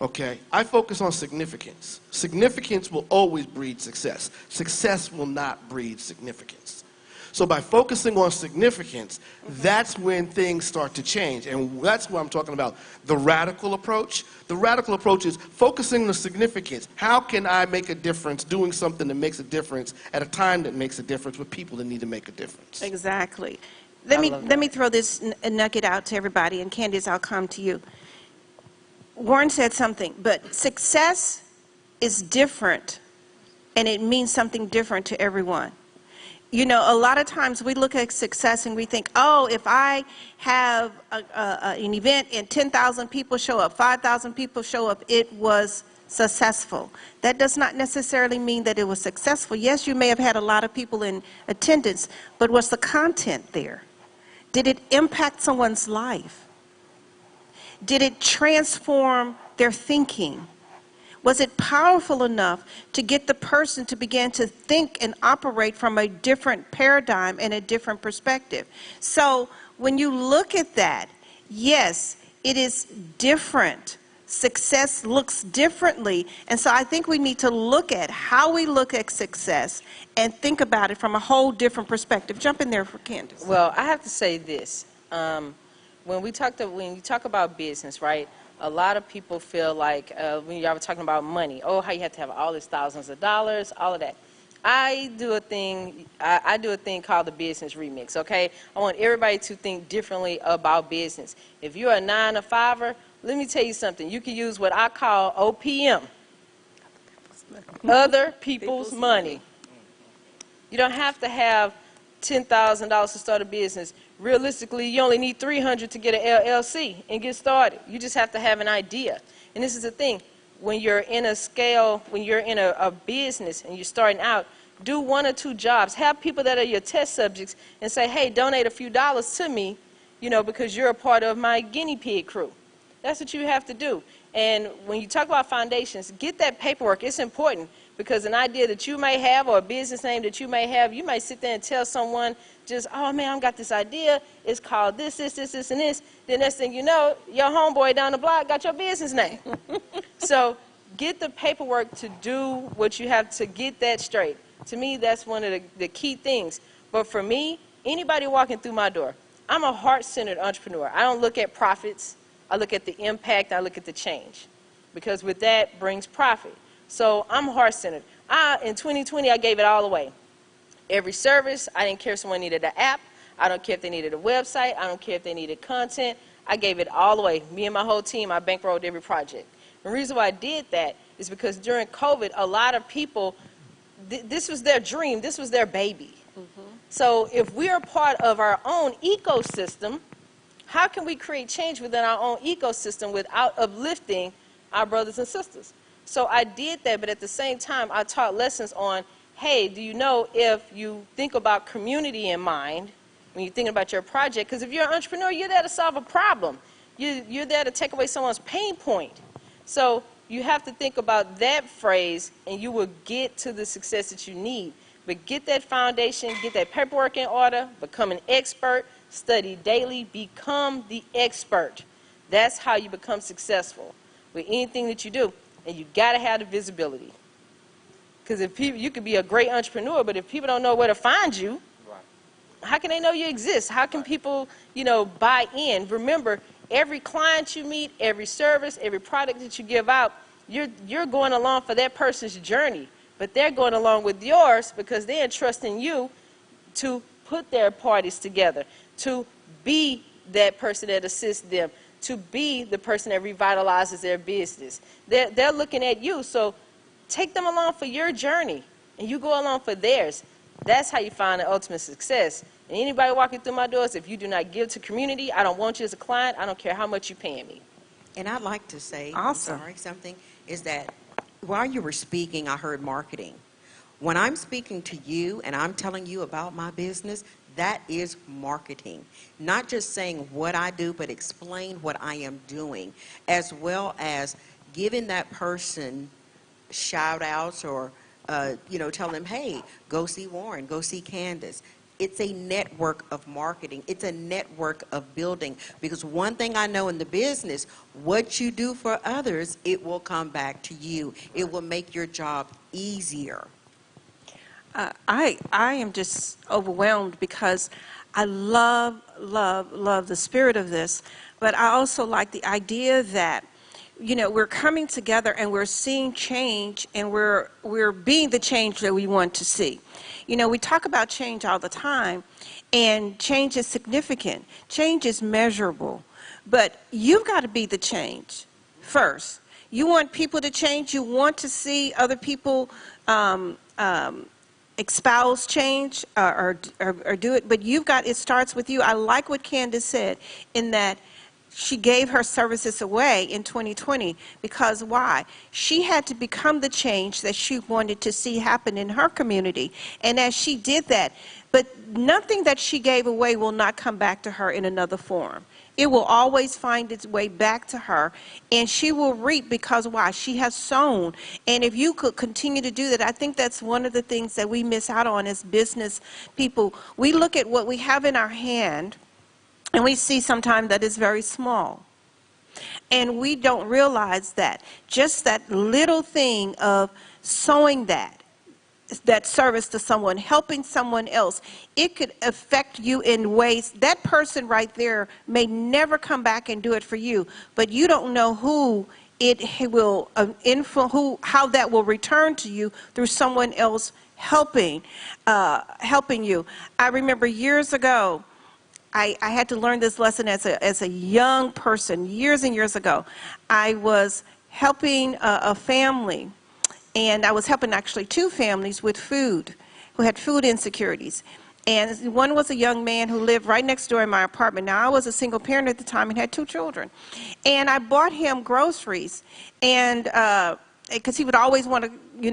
Okay? I focus on significance. Significance will always breed success. Success will not breed significance. So by focusing on significance, that's when things start to change. And that's what I'm talking about, the radical approach. The radical approach is focusing on significance. How can I make a difference doing something that makes a difference at a time that makes a difference with people that need to make a difference? Exactly. Let me throw this nugget out to everybody, and Candace, I'll come to you. Warren said something, but success is different, and it means something different to everyone. A lot of times we look at success and we think, oh, if I have an event and 10,000 people show up, 5,000 people show up, it was successful. That does not necessarily mean that it was successful. Yes, you may have had a lot of people in attendance, but was the content there? Did it impact someone's life? Did it transform their thinking? Was it powerful enough to get the person to begin to think and operate from a different paradigm and a different perspective? So when you look at that, yes, it is different. Success looks differently. And so I think we need to look at how we look at success and think about it from a whole different perspective. Jump in there for Candace. Well, I have to say this. When you talk about business, right, a lot of people feel like when y'all were talking about money, oh, how you have to have all these thousands of dollars, all of that. I do a thing called the business remix, okay? I want everybody to think differently about business. If you're a 9-to-5er, let me tell you something. You can use what I call OPM, other people's money. You don't have to have $10,000 to start a business. Realistically, you only need $300 to get an LLC and get started. You just have to have an idea. And this is the thing. When you're in a business and you're starting out, do 1 or 2 jobs. Have people that are your test subjects and say, hey, donate a few dollars to me, because you're a part of my guinea pig crew. That's what you have to do. And when you talk about foundations, get that paperwork. It's important, because an idea that you may have or a business name that you may have, you might sit there and tell someone just, oh, man, I've got this idea. It's called this, and this. Then next thing you know, your homeboy down the block got your business name. So get the paperwork to do what you have to get that straight. To me, that's one of the key things. But for me, anybody walking through my door, I'm a heart-centered entrepreneur. I don't look at profits. I look at the impact. I look at the change, because with that brings profit. So I'm heart-centered. In 2020, I gave it all away. Every service. I didn't care if someone needed an app. I don't care if they needed a website. I don't care if they needed content. I gave it all away. Me and my whole team, I bankrolled every project. The reason why I did that is because during COVID, a lot of people, this was their dream. This was their baby. So if we're a part of our own ecosystem, how can we create change within our own ecosystem without uplifting our brothers and sisters? So I did that, but at the same time, I taught lessons on, hey, do you know if you think about community in mind, when you're thinking about your project. Because if you're an entrepreneur, you're there to solve a problem. You're there to take away someone's pain point. So you have to think about that phrase, and you will get to the success that you need. But get that foundation, get that paperwork in order, become an expert, study daily, become the expert. That's how you become successful with anything that you do. And you got to have the visibility. Because if people, you could be a great entrepreneur, but if people don't know where to find you, how can they know you exist? How can people, buy in? Remember, every client you meet, every service, every product that you give out, you're going along for that person's journey. But they're going along with yours because they're entrusting you to put their parties together, to be that person that assists them, to be the person that revitalizes their business. They're looking at you, so take them along for your journey, and you go along for theirs. That's how you find the ultimate success. And anybody walking through my doors, if you do not give to community, I don't want you as a client. I don't care how much you're paying me. And I'd like to say, Awesome. I'm sorry, something, is that while you were speaking, I heard marketing. When I'm speaking to you and I'm telling you about my business, that is marketing. Not just saying what I do, but explain what I am doing, as well as giving that person shout outs or, tell them, hey, go see Warren, go see Candace. It's a network of marketing. It's a network of building. Because one thing I know in the business, what you do for others, it will come back to you. It will make your job easier. I am just overwhelmed because I love the spirit of this, but I also like the idea that, we're coming together and we're seeing change, and we're being the change that we want to see. We talk about change all the time, and change is significant. Change is measurable, but you've got to be the change first. You want people to change. You want to see other people espouse change or do it, but it starts with you. I like what Candace said in that she gave her services away in 2020 because why? She had to become the change that she wanted to see happen in her community. And as she did that, but nothing that she gave away will not come back to her in another form. It will always find its way back to her, and she will reap because why? She has sown. And if you could continue to do that, I think that's one of the things that we miss out on as business people. We look at what we have in our hand, and we see sometimes that it's very small. And we don't realize that just that little thing of sowing that service to someone, helping someone else, it could affect you in ways that person right there may never come back and do it for you, but you don't know who it will how that will return to you through someone else helping you. I remember years ago, I had to learn this lesson as a young person, years and years ago. I was helping a family, and I was helping actually two families with food, who had food insecurities. And one was a young man who lived right next door in my apartment. Now, I was a single parent at the time and had two children. And I bought him groceries, and because he would always want to,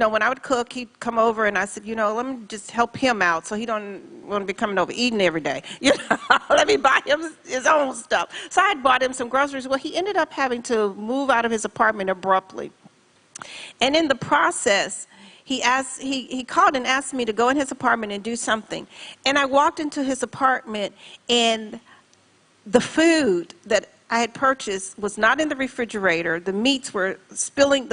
when I would cook, he'd come over, and I said, let me just help him out so he don't want to be coming over eating every day. Let me buy him his own stuff. So I had bought him some groceries. Well, he ended up having to move out of his apartment abruptly. And in the process, he called and asked me to go in his apartment and do something. And I walked into his apartment, and the food that I had purchased was not in the refrigerator. The meats were spilling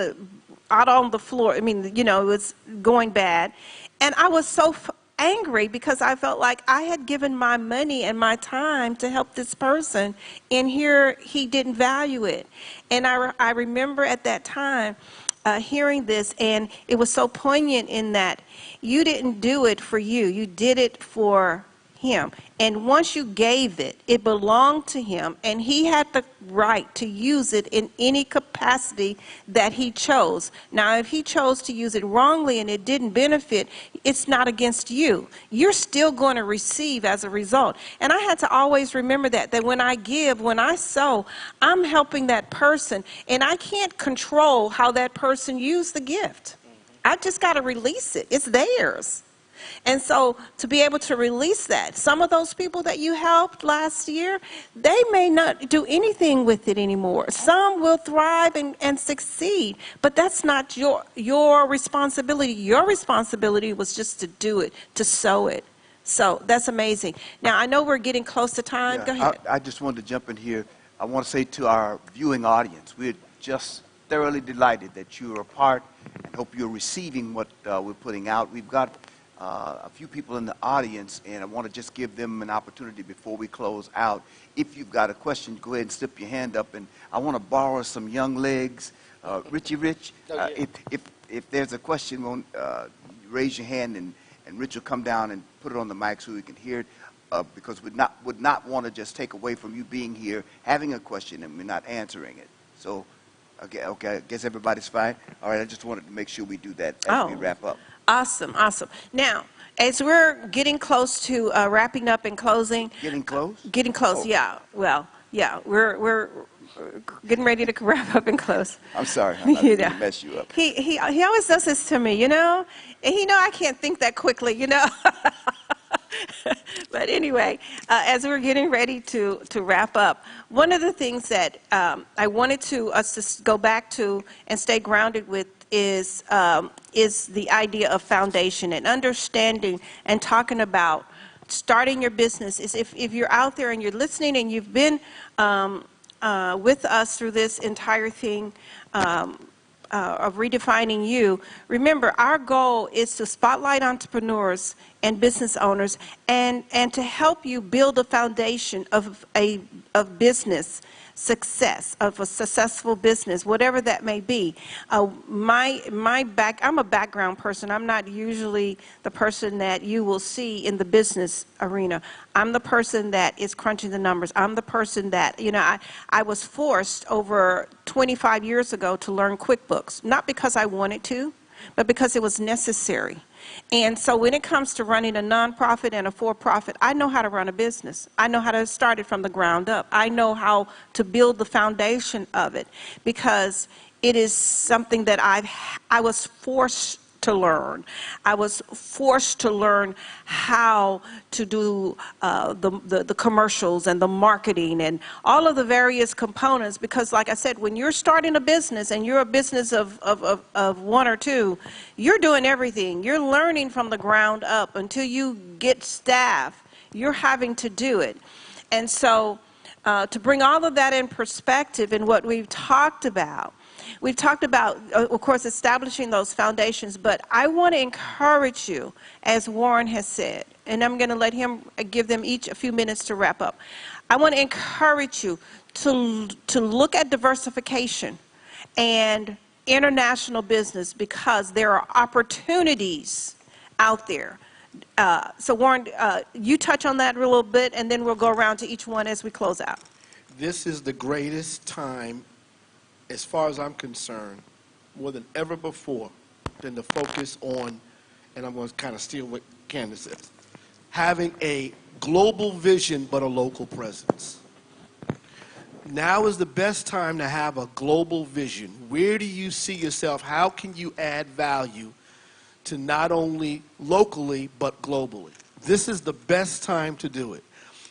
out on the floor. I mean, it was going bad. And I was so angry because I felt like I had given my money and my time to help this person, and here he didn't value it. And I remember at that time hearing this, and it was so poignant in that you didn't do it for you. You did it for him. And once you gave it, it belonged to him, and he had the right to use it in any capacity that he chose. Now, if he chose to use it wrongly and it didn't benefit, it's not against you. You're still going to receive as a result. And I had to always remember that when I give, when I sow, I'm helping that person, and I can't control how that person used the gift. I just got to release it. It's theirs. And so to be able to release that, some of those people that you helped last year, they may not do anything with it anymore. Some will thrive and succeed, but that's not your responsibility. Your responsibility was just to do it, to sow it. So that's amazing. Now, I know we're getting close to time. Yeah, Go ahead. I just wanted to jump in here. I want to say to our viewing audience, we're just thoroughly delighted that you're a part and hope you're receiving what we're putting out. We've got a few people in the audience, and I want to just give them an opportunity before we close out. If you've got a question, go ahead and slip your hand up, and I want to borrow some young legs. Richie Rich, if there's a question, raise your hand, and Rich will come down and put it on the mic so we can hear it, because we would not want to just take away from you being here, having a question, and we're not answering it. So, okay, I guess everybody's fine. All right, I just wanted to make sure we do that as we wrap up. Awesome, awesome. Now, as we're getting close to wrapping up and closing. Getting close? Getting close, Oh. yeah. Well, yeah, we're getting ready to wrap up and close. I'm sorry, I'm not You going know. to mess you up. He always does this to me, you know? And he know I can't think that quickly, you know? But anyway, as we're getting ready to wrap up, one of the things that I wanted us to go back to and stay grounded with is the idea of foundation and understanding and talking about starting your business. Is if you're out there and you're listening and you've been with us through this entire thing of redefining you, remember our goal is to spotlight entrepreneurs and business owners and to help you build a foundation of business success, of a successful business, whatever that may be. I'm a background person. I'm not usually the person that you will see in the business arena. I'm the person that is crunching the numbers. I'm the person that, you know, I was forced over 25 years ago to learn QuickBooks, not because I wanted to, but because it was necessary. And so when it comes to running a nonprofit and a for-profit, I know how to run a business. I know how to start it from the ground up. I know how to build the foundation of it because it is something that I was forced to learn. I was forced to learn how to do the commercials and the marketing and all of the various components because, like I said, when you're starting a business and you're a business of one or two, you're doing everything. You're learning from the ground up until you get staff. You're having to do it. And so to bring all of that in perspective and what we've talked about, of course, establishing those foundations, but I want to encourage you, as Warren has said, and I'm going to let him give them each a few minutes to wrap up. I want to encourage you to look at diversification and international business because there are opportunities out there. So Warren, you touch on that a little bit, and then we'll go around to each one as we close out. This is the greatest time, as far as I'm concerned, more than ever before, than to focus on, and I'm going to kind of steal what Candace says, having a global vision but a local presence. Now is the best time to have a global vision. Where do you see yourself? How can you add value to not only locally but globally? This is the best time to do it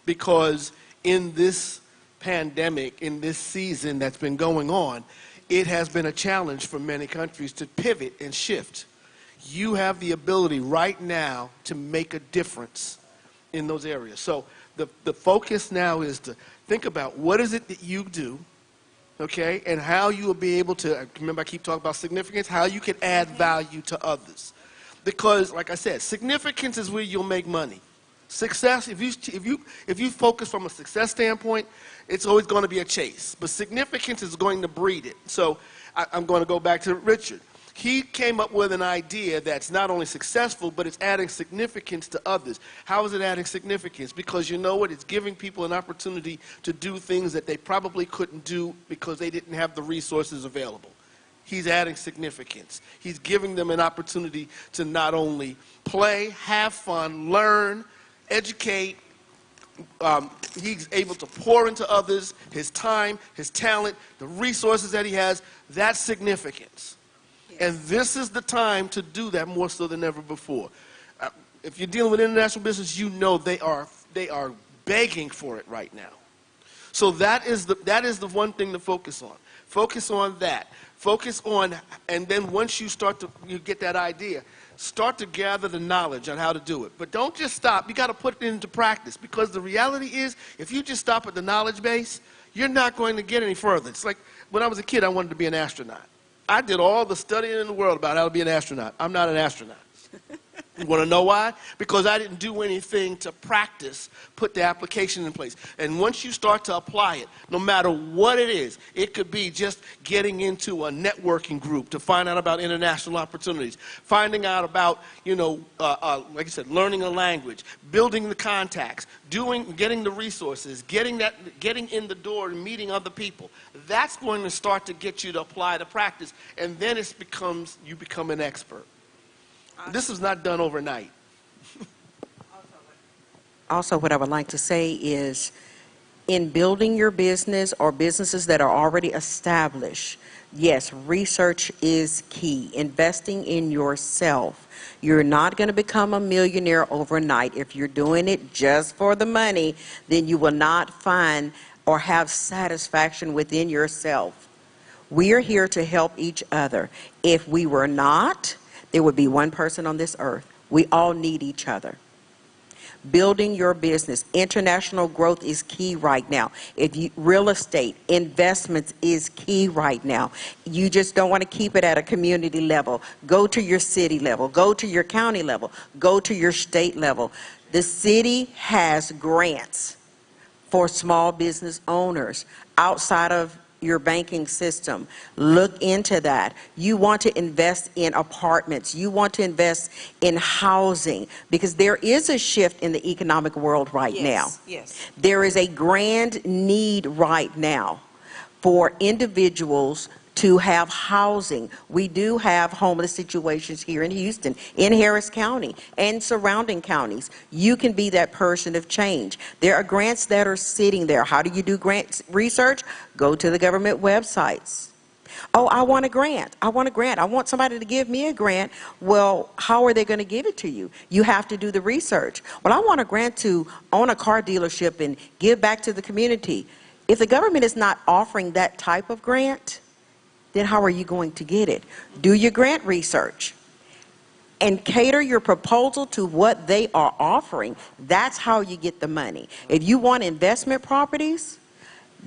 because in this pandemic, in this season that's been going on, it has been a challenge for many countries to pivot and shift. You have the ability right now to make a difference in those areas. So the focus now is to think about what is it that you do, okay, and how you will be able to, remember I keep talking about significance, how you can add value to others. Because, like I said, significance is where you'll make money. Success, if you focus from a success standpoint, it's always going to be a chase. But significance is going to breed it. So I'm going to go back to Richard. He came up with an idea that's not only successful, but it's adding significance to others. How is it adding significance? Because you know what? It's giving people an opportunity to do things that they probably couldn't do because they didn't have the resources available. He's adding significance. He's giving them an opportunity to not only play, have fun, learn, educate. He's able to pour into others his time, his talent, the resources that he has. That's significance. Yes. And this is the time to do that more so than ever before. If you're dealing with international business, you know they are begging for it right now. So that is the one thing to focus on. Focus on that. Focus on, and then once you get that idea, start to gather the knowledge on how to do it. But don't just stop. You got to put it into practice, because the reality is, if you just stop at the knowledge base, you're not going to get any further. It's like when I was a kid, I wanted to be an astronaut. I did all the studying in the world about how to be an astronaut. I'm not an astronaut. You want to know why? Because I didn't do anything to practice, put the application in place. And once you start to apply it, no matter what it is, it could be just getting into a networking group to find out about international opportunities, finding out about, like I said, learning a language, building the contacts, getting the resources, getting in the door and meeting other people. That's going to start to get you to apply the practice, and then you become an expert. This was not done overnight. Also, what I would like to say is, in building your business or businesses that are already established, yes, research is key. Investing in yourself. You're not going to become a millionaire overnight. If you're doing it just for the money, then you will not find or have satisfaction within yourself. We are here to help each other. If we were not, there would be one person on this earth. We all need each other. Building your business. International growth is key right now. Real estate, investments is key right now. You just don't want to keep it at a community level. Go to your city level. Go to your county level. Go to your state level. The city has grants for small business owners outside of your banking system. Look into that. You want to invest in apartments. You want to invest in housing, because there is a shift in the economic world right now. Yes. There is a grand need right now for individuals to have housing. We do have homeless situations here in Houston, in Harris County, and surrounding counties. You can be that person of change. There are grants that are sitting there. How do you do grant research? Go to the government websites. Oh, I want a grant. I want a grant. I want somebody to give me a grant. Well, how are they going to give it to you? You have to do the research. Well, I want a grant to own a car dealership and give back to the community. If the government is not offering that type of grant, then how are you going to get it? Do your grant research and cater your proposal to what they are offering. That's how you get the money. If you want investment properties,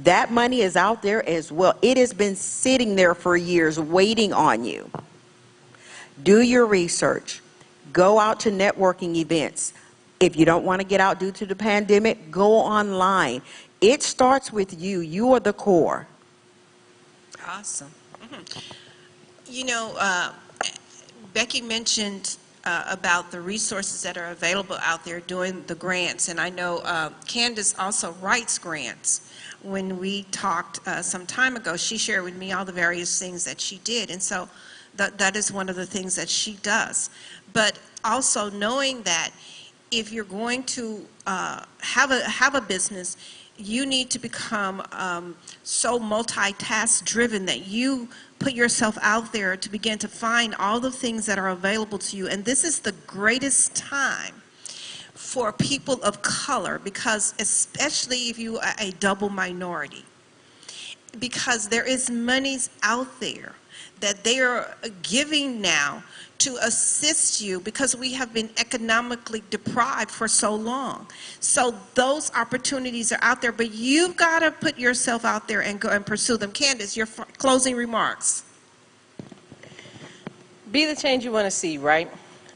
that money is out there as well. It has been sitting there for years waiting on you. Do your research. Go out to networking events. If you don't want to get out due to the pandemic, go online. It starts with you. You are the core. Awesome. Becky mentioned about the resources that are available out there doing the grants, and I know Candace also writes grants. When we talked some time ago, she shared with me all the various things that she did, and so that is one of the things that she does. But also knowing that if you're going to have a business, you need to become so multitask driven that you put yourself out there to begin to find all the things that are available to you. And this is the greatest time for people of color, because especially if you are a double minority, because there is monies out there that they are giving now to assist you, because we have been economically deprived for so long. So those opportunities are out there, but you've got to put yourself out there and go and pursue them. Candace, your closing remarks. Be the change you want to see, right?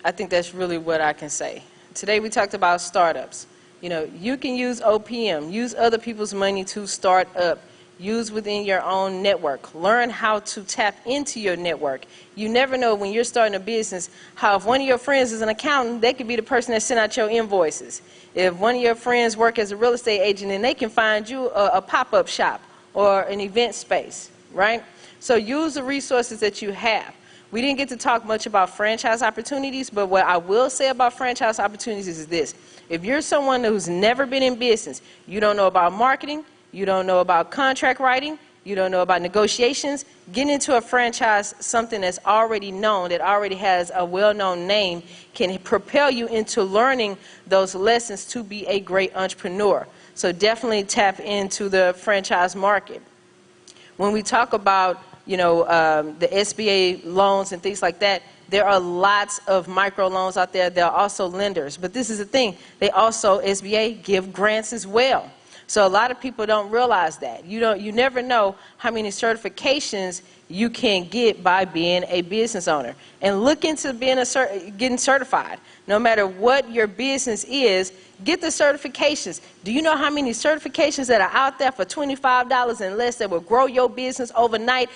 I think that's really what I can say. Today we talked about startups. You can use OPM, use other people's money to start up. Use within your own network. Learn how to tap into your network. You never know when you're starting a business how if one of your friends is an accountant, they could be the person that sent out your invoices. If one of your friends work as a real estate agent, then they can find you a pop-up shop or an event space, right? So use the resources that you have. We didn't get to talk much about franchise opportunities, but what I will say about franchise opportunities is this. If you're someone who's never been in business, you don't know about marketing, you don't know about contract writing, you don't know about negotiations, getting into a franchise, something that's already known, that already has a well-known name, can propel you into learning those lessons to be a great entrepreneur. So definitely tap into the franchise market. When we talk about, the SBA loans and things like that, there are lots of microloans out there. There are also lenders. But this is the thing. They also, SBA, give grants as well. So a lot of people don't realize that. You never know how many certifications you can get by being a business owner. And look into getting certified. No matter what your business is, get the certifications. Do you know how many certifications that are out there for $25 and less that will grow your business overnight?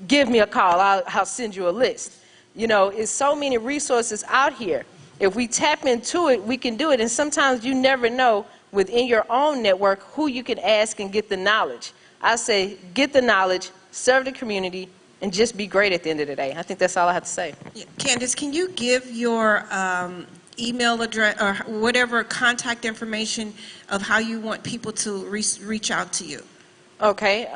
Give me a call. I'll send you a list. It's so many resources out here. If we tap into it, we can do it. And sometimes you never know within your own network who you can ask and get the knowledge. I say get the knowledge, serve the community, and just be great at the end of the day. I think that's all I have to say. Yeah. Candace, can you give your email address or whatever contact information of how you want people to reach out to you? Okay.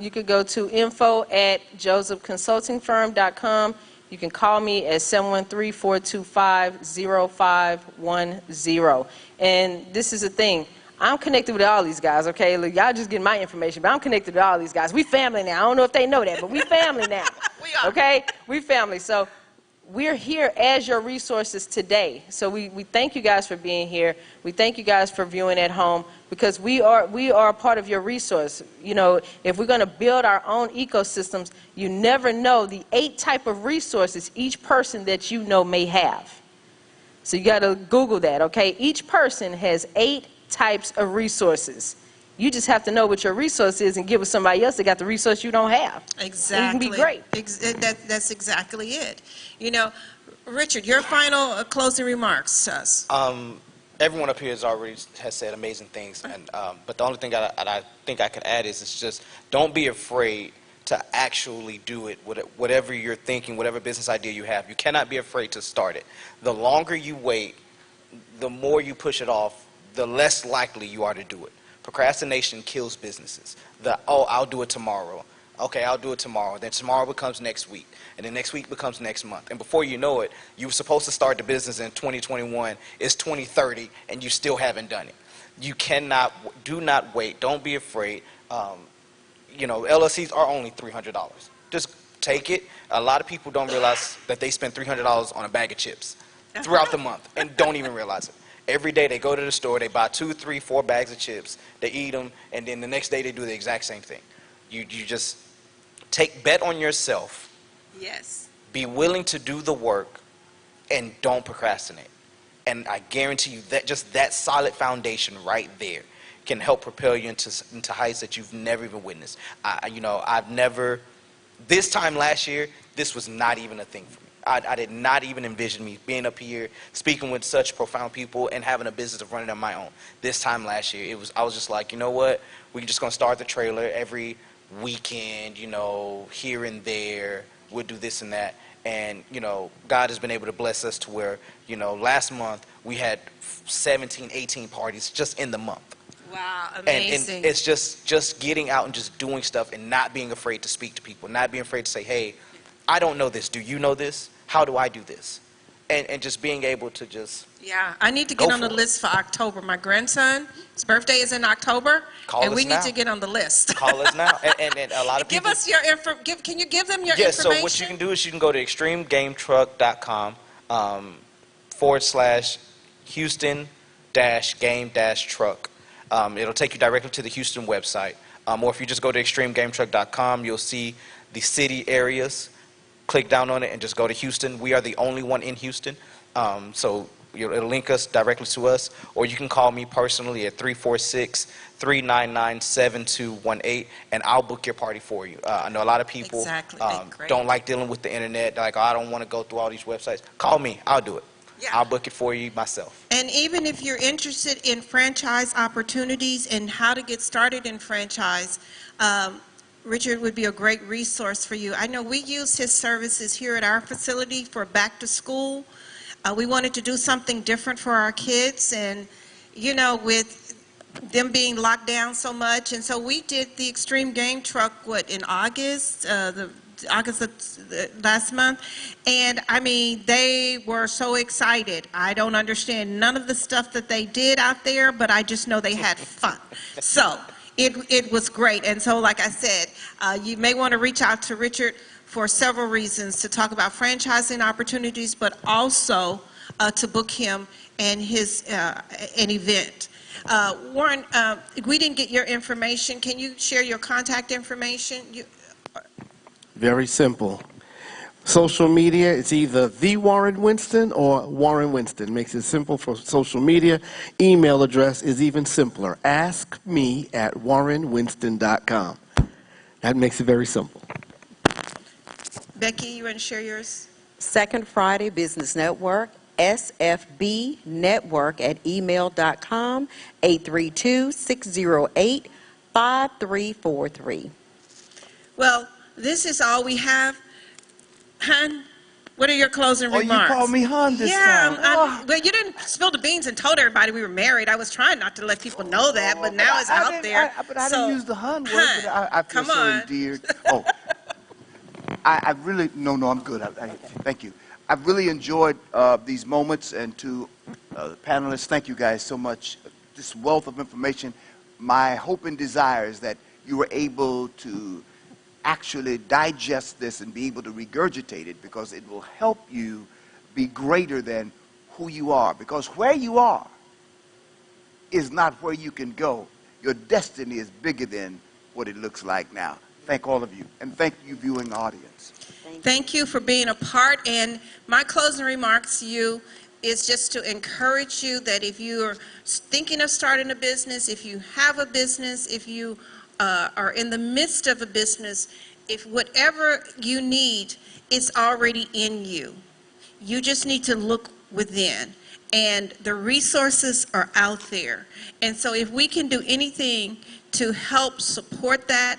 You could go to info@josephconsultingfirm.com. You can call me at 713-425-0510. And this is the thing. I'm connected with all these guys, okay? Look, y'all just getting my information, but I'm connected with all these guys. We family now. I don't know if they know that, but we family now. We are. Okay? We family. So we're here as your resources today. So we thank you guys for being here. We thank you guys for viewing at home, because we are a part of your resource. If we're going to build our own ecosystems, you never know the 8 type of resources each person that you know may have. So you got to Google that, okay? Each person has 8 types of resources. You just have to know what your resource is and give it to somebody else that got the resource you don't have. Exactly. And you can be great. That's exactly it. Richard, your final closing remarks to us. Everyone up here has said amazing things, but the only thing I think I could add is it's just don't be afraid to actually do it. Whatever you're thinking, whatever business idea you have, you cannot be afraid to start it. The longer you wait, the more you push it off, the less likely you are to do it. Procrastination kills businesses. I'll do it tomorrow. Okay, I'll do it tomorrow. Then tomorrow becomes next week. And then next week becomes next month. And before you know it, you were supposed to start the business in 2021. It's 2030, and you still haven't done it. Do not wait. Don't be afraid. LLCs are only $300. Just take it. A lot of people don't realize that they spend $300 on a bag of chips throughout the month and don't even realize it. Every day they go to the store, they buy 2, 3, 4 bags of chips, they eat them, and then the next day they do the exact same thing. You just bet on yourself. Yes. Be willing to do the work, and don't procrastinate. And I guarantee you that just that solid foundation right there can help propel you into heights that you've never even witnessed. This time last year, this was not even a thing for me. I did not even envision me being up here, speaking with such profound people, and having a business of running on my own. This time last year, I was just like, you know what? We're just going to start the trailer every weekend, here and there. We'll do this and that. And, God has been able to bless us to where, last month we had 17, 18 parties just in the month. Wow, amazing. And it's just getting out and just doing stuff and not being afraid to speak to people, not being afraid to say, hey, I don't know this. Do you know this? How do I do this? And just being able to just... Yeah, I need to get on the list for October. My grandson, his birthday is in October, and we need to get on the list. Call us now. And a lot of people... Give us your info. Can you give them your information? So what you can do is you can go to extremegametruck.com /Houston-game-truck. It'll take you directly to the Houston website. Or if you just go to extremegametruck.com, you'll see the city areas. Click down on it and just go to Houston. We are the only one in Houston. So it'll link us directly to us. Or you can call me personally at 346-399-7218, and I'll book your party for you. I know a lot of people don't like dealing with the internet. They're like, oh, I don't want to go through all these websites. Call me. I'll do it. Yeah. I'll book it for you myself. And even if you're interested in franchise opportunities and how to get started in franchise, Richard would be a great resource for you. I know we use his services here at our facility for back to school. We wanted to do something different for our kids, and with them being locked down so much, and so we did the Extreme Game Truck, in August, August of last month, and I mean, they were so excited. I don't understand none of the stuff that they did out there, but I just know they had fun. So it was great, and so like I said, you may want to reach out to Richard for several reasons, to talk about franchising opportunities, but also to book him and his an event. Warren, we didn't get your information. Can you share your contact information? Very simple. Social media, it's either the Warren Winston or Warren Winston. Makes it simple for social media. Email address is even simpler. askme@warrenwinston.com. That makes it very simple. Becky, you want to share yours? Second Friday Business Network, sfbnetwork@email.com, 832-608-5343. Well, this is all we have. Hun, what are your closing Oh, remarks? you called me Hun this Yeah, time. well, you didn't spill the beans and told everybody we were married. I was trying not to let people know that, but now it's out there. But I So, didn't use the Hun word. Hun, But I feel come so on. endeared. Oh, I really, no, I'm good. Thank you. I've really enjoyed these moments, and to the panelists, thank you guys so much. This wealth of information. My hope and desire is that you were able to actually digest this and be able to regurgitate it, because it will help you be greater than who you are. Because where you are is not where you can go. Your destiny is bigger than what it looks like now. Thank all of you, and thank you, viewing audience. Thank you for being a part, and my closing remarks to you is just to encourage you that if you're thinking of starting a business, if you have a business, if you are in the midst of a business, if whatever you need is already in you, you just need to look within, and the resources are out there. And so if we can do anything to help support that,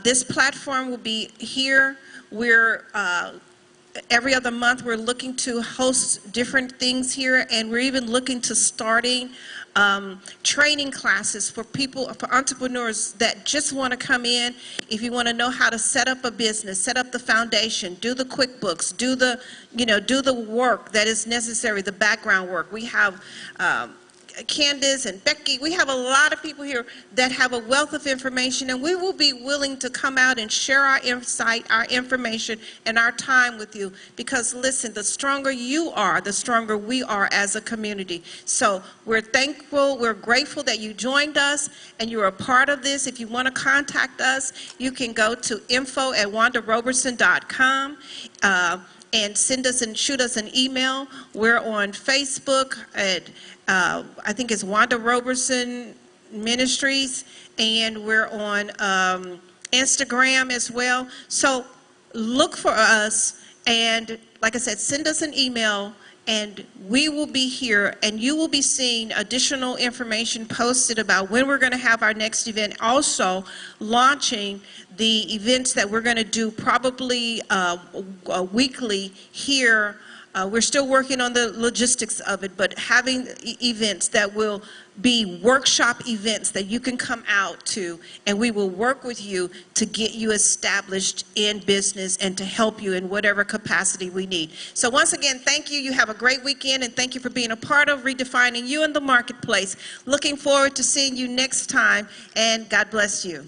this platform will be here. We're every other month we're looking to host different things here, and we're even looking to starting training classes for people, for entrepreneurs that just want to come in. If you want to know how to set up a business, set up the foundation, do the QuickBooks, do the work that is necessary, the background work. We have Candace and Becky, we have a lot of people here that have a wealth of information, and we will be willing to come out and share our insight, our information, and our time with you. Because listen, the stronger you are, the stronger we are as a community. So we're thankful, we're grateful that you joined us and you're a part of this. If you want to contact us, you can go to info@wandaroberson.com. And send us and shoot us an email. We're on Facebook at I think it's Wanda Roberson Ministries, and we're on Instagram as well. So look for us, and like I said, send us an email, and we will be here, and you will be seeing additional information posted about when we're going to have our next event. Also launching the events that we're going to do probably weekly here. We're still working on the logistics of it, but having events that will be workshop events that you can come out to, and we will work with you to get you established in business and to help you in whatever capacity we need. So once again, thank you. You have a great weekend, and thank you for being a part of Redefining You in the Marketplace. Looking forward to seeing you next time, and God bless you.